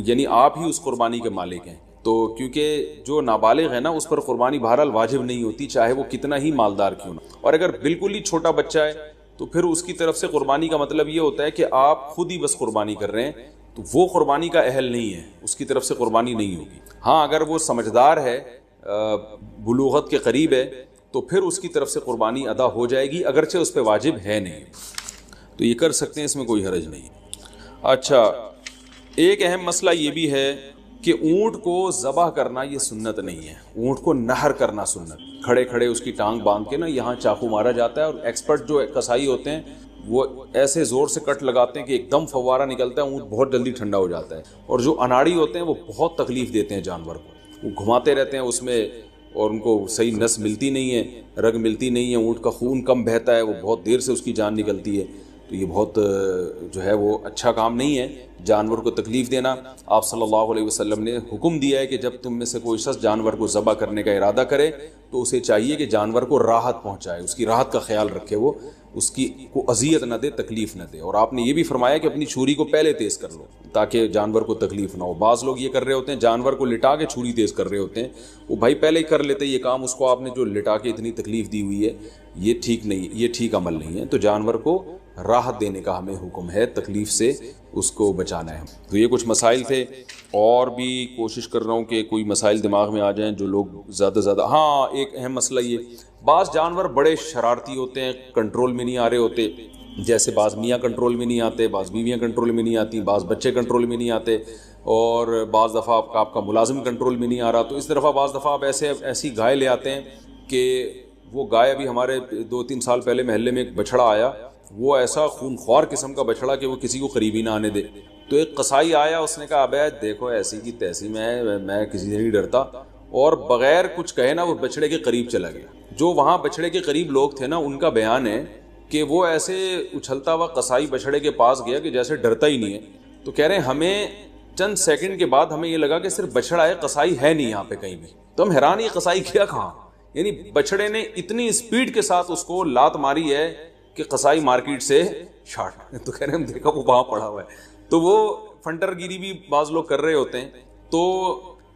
یعنی آپ ہی اس قربانی کے مالک ہیں، تو کیونکہ جو نابالغ ہے نا اس پر قربانی بہرحال واجب نہیں ہوتی، چاہے وہ کتنا ہی مالدار کیوں نہ، اور اگر بالکل ہی چھوٹا بچہ ہے تو پھر اس کی طرف سے قربانی کا مطلب یہ ہوتا ہے کہ آپ خود ہی بس قربانی کر رہے ہیں، تو وہ قربانی کا اہل نہیں ہے، اس کی طرف سے قربانی نہیں ہوگی۔ ہاں اگر وہ سمجھدار ہے، بلوغت کے قریب ہے، تو پھر اس کی طرف سے قربانی ادا ہو جائے گی، اگرچہ اس پہ واجب ہے نہیں، تو یہ کر سکتے ہیں، اس میں کوئی حرج نہیں۔ اچھا، ایک اہم مسئلہ یہ بھی ہے کہ اونٹ کو ذبح کرنا یہ سنت نہیں ہے، اونٹ کو نہر کرنا سنت، کھڑے کھڑے اس کی ٹانگ باندھ کے نا یہاں چاقو مارا جاتا ہے، اور ایکسپرٹ جو قصائی ہوتے ہیں وہ ایسے زور سے کٹ لگاتے ہیں کہ ایک دم فوارہ نکلتا ہے، اونٹ بہت جلدی ٹھنڈا ہو جاتا ہے، اور جو اناڑی ہوتے ہیں وہ بہت تکلیف دیتے ہیں جانور کو، وہ گھماتے رہتے ہیں اس میں، اور ان کو صحیح نس ملتی نہیں ہے، رگ ملتی نہیں ہے، اونٹ کا خون کم بہتا ہے، وہ بہت دیر سے اس کی جان نکلتی ہے، تو یہ بہت جو ہے وہ اچھا کام نہیں ہے جانور کو تکلیف دینا۔ آپ صلی اللہ علیہ وسلم نے حکم دیا ہے کہ جب تم میں سے کوئی شخص جانور کو ذبح کرنے کا ارادہ کرے تو اسے چاہیے کہ جانور کو راحت پہنچائے، اس کی راحت کا خیال رکھے، وہ اس کی کو اذیت نہ دے، تکلیف نہ دے، اور آپ نے یہ بھی فرمایا کہ اپنی چھری کو پہلے تیز کر لو تاکہ جانور کو تکلیف نہ ہو۔ بعض لوگ یہ کر رہے ہوتے ہیں، جانور کو لٹا کے چھری تیز کر رہے ہوتے ہیں، وہ بھائی پہلے ہی کر لیتے یہ کام، اس کو آپ نے جو لٹا کے اتنی تکلیف دی ہوئی ہے، یہ ٹھیک نہیں، یہ ٹھیک عمل نہیں ہے، تو جانور کو راحت دینے کا ہمیں حکم ہے، تکلیف سے اس کو بچانا ہے۔ تو یہ کچھ مسائل تھے، اور بھی کوشش کر رہا ہوں کہ کوئی مسائل دماغ میں آ جائیں جو لوگ زیادہ زیادہ۔ ہاں، ایک اہم مسئلہ یہ، بعض جانور بڑے شرارتی ہوتے ہیں، کنٹرول میں نہیں آ رہے ہوتے، جیسے بعض میاں کنٹرول میں نہیں آتے، بعض بیویاں کنٹرول میں نہیں آتی، بعض بچے کنٹرول میں نہیں آتے، اور بعض دفعہ آپ کا ملازم کنٹرول میں نہیں آ رہا، تو اس طرح بعض دفعہ آپ ایسی گائے لے آتے ہیں کہ وہ گائے، ابھی ہمارے 2-3 سال پہلے محلے میں ایک بچڑا آیا، وہ ایسا خونخوار قسم کا بچڑا کہ وہ کسی کو قریبی نہ آنے دے، تو ایک قصائی آیا، اس نے کہا ابے دیکھو ایسی کی تیسی میں کسی سے نہیں ڈرتا، اور بغیر کچھ کہے نا وہ بچڑے کے قریب چلا گیا۔ جو وہاں بچڑے کے قریب لوگ تھے نا، ان کا بیان ہے کہ وہ ایسے اچھلتا ہوا قصائی بچڑے کے پاس گیا کہ جیسے ڈرتا ہی نہیں ہے، تو کہہ رہے ہیں ہمیں چند سیکنڈ کے بعد ہمیں یہ لگا کہ صرف بچڑا ہے، قصائی ہے نہیں یہاں پہ کہیں بھی، تو ہم حیران، یہ قصائی کیا کہاں، یعنی بچڑے نے اتنی اسپیڈ کے ساتھ اس کو لات ماری ہے کہ قصائی مارکیٹ سے شارٹ، تو کہہ رہے ہیں ہم دیکھا وہ وہاں پڑا ہوا ہے، تو وہ فنٹر گیری بھی بعض لوگ کر رہے ہوتے ہیں۔ تو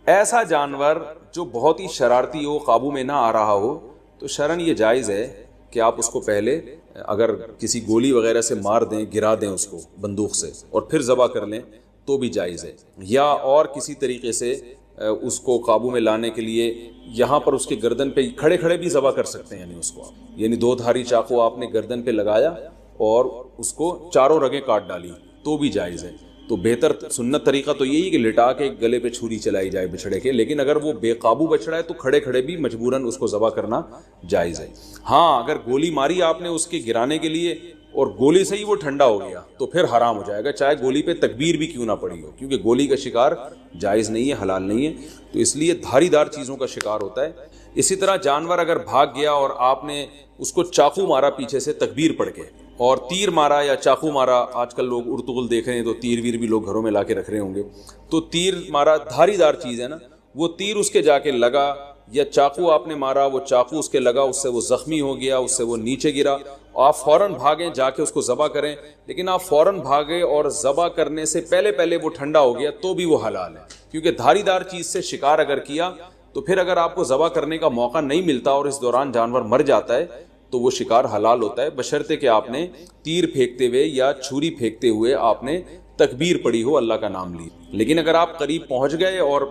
ایسا جانور جو بہت ہی شرارتی ہو، قابو میں نہ آ رہا ہو، تو شرعاً یہ جائز ہے کہ آپ اس کو پہلے اگر کسی گولی وغیرہ سے مار دیں، گرا دیں اس کو بندوق سے، اور پھر ذبح کر لیں تو بھی جائز ہے، یا اور کسی طریقے سے اس کو قابو میں لانے کے لیے یہاں پر اس کے گردن پہ کھڑے کھڑے بھی ذبح کر سکتے ہیں، یعنی اس کو آپ، یعنی 2 دھاری چاقو آپ نے گردن پہ لگایا اور اس کو چاروں رگیں کاٹ ڈالی تو بھی جائز ہے۔ تو بہتر سنت طریقہ تو یہی کہ لٹا کے گلے پہ چھری چلائی جائے بچھڑے کے، لیکن اگر وہ بے قابو بچھڑا ہے تو کھڑے کھڑے بھی مجبوراً اس کو ذبح کرنا جائز ہے۔ ہاں اگر گولی ماری آپ نے اس کے گرانے کے لیے اور گولی سے ہی وہ ٹھنڈا ہو گیا تو پھر حرام ہو جائے گا، چاہے گولی پہ تکبیر بھی کیوں نہ پڑی ہو، کیونکہ گولی کا شکار جائز نہیں ہے، حلال نہیں ہے، تو اس لیے دھاری دار چیزوں کا شکار ہوتا ہے۔ اسی طرح جانور اگر بھاگ گیا اور آپ نے اس کو چاقو مارا پیچھے سے تکبیر پڑھ کے، اور تیر مارا یا چاقو مارا، آج کل لوگ ارطغرل دیکھ رہے ہیں تو تیر ویر بھی لوگ گھروں میں لا کے رکھ رہے ہوں گے، تو تیر مارا، دھاری دار چیز ہے نا، وہ تیر اس کے جا کے لگا، یا چاقو آپ نے مارا، وہ چاقو اس کے لگا، اس سے وہ زخمی ہو گیا، اس سے وہ نیچے گرا، آپ فوراً بھاگیں جا کے اس کو ذبح کریں، لیکن آپ فوراً بھاگے اور ذبح کرنے سے پہلے وہ ٹھنڈا ہو گیا تو بھی وہ حلال ہے، کیونکہ دھاری دار چیز سے شکار اگر کیا تو پھر اگر آپ کو ذبح کرنے کا موقع نہیں ملتا اور اس دوران جانور مر جاتا ہے تو وہ شکار حلال ہوتا ہے، بشرطے کہ آپ نے تیر پھینکتے ہوئے یا چھری پھینکتے ہوئے آپ نے تکبیر پڑھی ہو، اللہ کا نام لی۔ لیکن اگر آپ قریب پہنچ گئے اور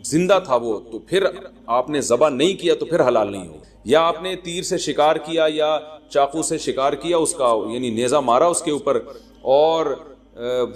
زندہ تھا وہ تو پھر آپ نے ذبح نہیں کیا تو پھر حلال نہیں ہوگا، یا آپ نے تیر سے شکار کیا یا چاقو سے شکار کیا اس کا، یعنی نیزہ مارا اس کے اوپر، اور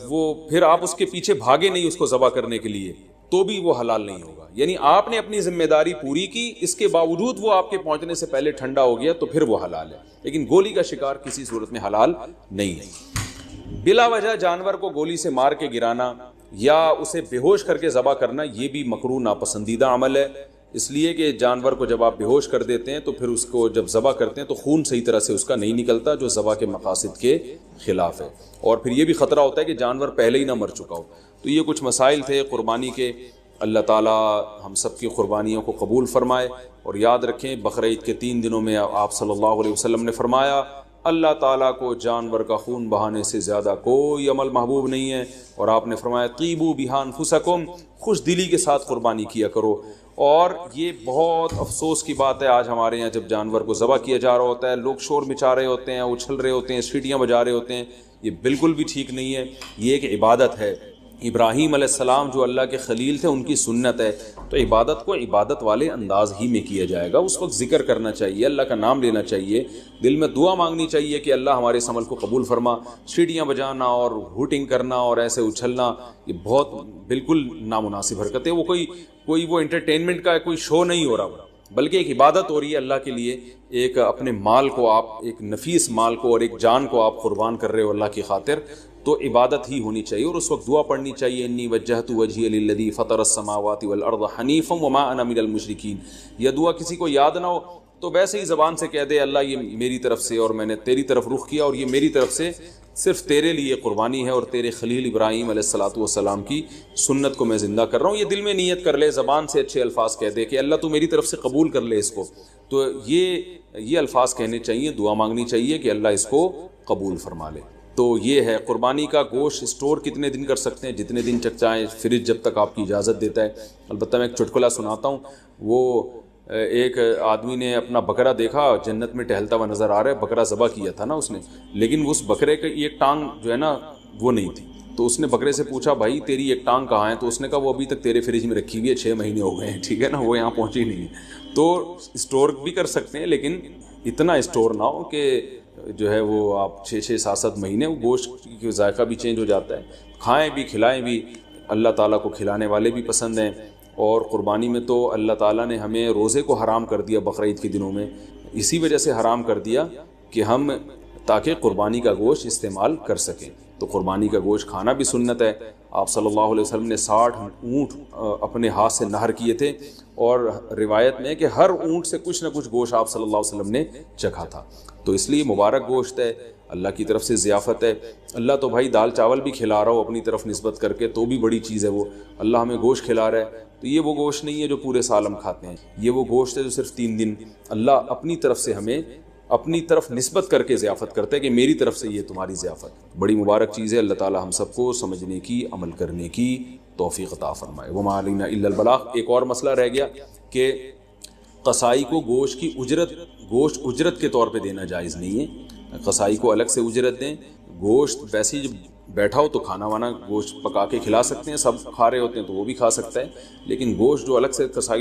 وہ پھر آپ اس کے پیچھے بھاگے نہیں اس کو ذبح کرنے کے لیے تو بھی وہ حلال نہیں ہوگا، یعنی آپ نے اپنی ذمہ داری پوری کی، اس کے باوجود وہ آپ کے پہنچنے سے پہلے ٹھنڈا ہو گیا تو پھر وہ حلال ہے، لیکن گولی کا شکار کسی صورت میں حلال نہیں ہے۔ بلا وجہ جانور کو گولی سے مار کے گرانا یا اسے بے ہوش کر کے ذبح کرنا یہ بھی مکروہ ناپسندیدہ عمل ہے، اس لیے کہ جانور کو جب آپ بے ہوش کر دیتے ہیں تو پھر اس کو جب ذبح کرتے ہیں تو خون صحیح طرح سے اس کا نہیں نکلتا، جو ذبح کے مقاصد کے خلاف ہے، اور پھر یہ بھی خطرہ ہوتا ہے کہ جانور پہلے ہی نہ مر چکا ہو۔ تو یہ کچھ مسائل تھے قربانی کے، اللہ تعالی ہم سب کی قربانیوں کو قبول فرمائے، اور یاد رکھیں بقرہ عید کے 3 دنوں میں آپ صلی اللہ علیہ وسلم نے فرمایا اللہ تعالیٰ کو جانور کا خون بہانے سے زیادہ کوئی عمل محبوب نہیں ہے، اور آپ نے فرمایا طیبوا بہا انفسکم، خوش دلی کے ساتھ قربانی کیا کرو۔ اور یہ بہت افسوس کی بات ہے آج ہمارے یہاں جب جانور کو ذبح کیا جا رہا ہوتا ہے لوگ شور مچا رہے ہوتے ہیں، اچھل رہے ہوتے ہیں، سیٹیاں بجا رہے ہوتے ہیں، یہ بالکل بھی ٹھیک نہیں ہے، یہ ایک عبادت ہے۔ ابراہیم علیہ السلام جو اللہ کے خلیل تھے ان کی سنت ہے، تو عبادت کو عبادت والے انداز ہی میں کیا جائے گا، اس وقت ذکر کرنا چاہیے، اللہ کا نام لینا چاہیے، دل میں دعا مانگنی چاہیے کہ اللہ ہمارے اس عمل کو قبول فرما۔ سیٹیاں بجانا اور ہوٹنگ کرنا اور ایسے اچھلنا یہ بہت بالکل نامناسب حرکت ہے، وہ کوئی وہ انٹرٹینمنٹ کا کوئی شو نہیں ہو رہا، بلکہ ایک عبادت ہو رہی ہے اللہ کے لیے، ایک اپنے مال کو آپ، ایک نفیس مال کو اور ایک جان کو آپ قربان کر رہے ہو اللہ کی خاطر، تو عبادت ہی ہونی چاہیے، اور اس وقت دعا پڑھنی چاہیے انی وجہت وجہی للذی فطر السماوات والارض حنیفا وما انا من المشرکین۔ یہ دعا کسی کو یاد نہ ہو تو ویسے ہی زبان سے کہہ دے اللہ یہ میری طرف سے اور میں نے تیری طرف رخ کیا، اور یہ میری طرف سے صرف تیرے لیے قربانی ہے اور تیرے خلیل ابراہیم علیہ الصلوۃ والسلام کی سنت کو میں زندہ کر رہا ہوں، یہ دل میں نیت کر لے، زبان سے اچھے الفاظ کہہ دے کہ اللہ تو میری طرف سے قبول کر لے اس کو، تو یہ الفاظ کہنے چاہیے، دعا مانگنی چاہیے کہ اللہ اس کو قبول فرما لے۔ تو یہ ہے قربانی کا گوشت اسٹور کتنے دن کر سکتے ہیں، جتنے دن تک چاہیں، فریج جب تک آپ کی اجازت دیتا ہے۔ البتہ میں ایک چٹکلا سناتا ہوں، وہ ایک آدمی نے اپنا بکرا دیکھا جنت میں ٹہلتا ہوا نظر آ رہا ہے، بکرا ذبح کیا تھا نا اس نے، لیکن اس بکرے کی ایک ٹانگ جو ہے نا وہ نہیں تھی، تو اس نے بکرے سے پوچھا بھائی تیری ایک ٹانگ کہاں ہے، تو اس نے کہا وہ ابھی تک تیرے فریج میں رکھی ہوئی ہے، 6 مہینے ہو گئے ہیں، ٹھیک ہے نا، وہ یہاں پہنچی نہیں ہے۔ تو اسٹور بھی کر سکتے ہیں لیکن اتنا اسٹور نہ ہو کہ جو ہے وہ آپ 6 7 مہینے، وہ گوشت کی ذائقہ بھی چینج ہو جاتا ہے، کھائیں بھی کھلائیں بھی، اللہ تعالیٰ کو کھلانے والے بھی پسند ہیں۔ اور قربانی میں تو اللہ تعالیٰ نے ہمیں روزے کو حرام کر دیا بقرہ عید کے دنوں میں، اسی وجہ سے حرام کر دیا کہ ہم تاکہ قربانی کا گوشت استعمال کر سکیں، تو قربانی کا گوشت کھانا بھی سنت ہے۔ آپ صلی اللہ علیہ وسلم نے 60 اونٹ اپنے ہاتھ سے نہر کیے تھے، اور روایت میں ہے کہ ہر اونٹ سے کچھ نہ کچھ گوشت آپ صلی اللہ علیہ وسلم نے چکھا تھا، تو اس لیے مبارک گوشت ہے، اللہ کی طرف سے ضیافت ہے۔ اللہ تو بھائی دال چاول بھی کھلا رہا ہو اپنی طرف نسبت کر کے تو بھی بڑی چیز ہے، وہ اللہ ہمیں گوشت کھلا رہا ہے، تو یہ وہ گوشت نہیں ہے جو پورے سال ہم کھاتے ہیں، یہ وہ گوشت ہے جو صرف 3 دن اللہ اپنی طرف سے ہمیں اپنی طرف نسبت کر کے ضیافت کرتے ہیں کہ میری طرف سے یہ تمہاری ضیافت، بڑی مبارک چیز ہے۔ اللہ تعالی ہم سب کو سمجھنے کی، عمل کرنے کی توفیق عطا فرمائے۔ وما علینا الا البلاغ۔ ایک اور مسئلہ رہ گیا کہ قصائی کو گوشت کی اجرت کے طور پہ دینا جائز نہیں ہے، قصائی کو الگ سے اجرت دیں، گوشت ویسے ہی بیٹھا ہو تو کھانا وانا گوشت پکا کے کھلا سکتے ہیں، سب کھا رہے ہوتے ہیں تو وہ بھی کھا سکتا ہے، لیکن گوشت جو الگ سے کسائی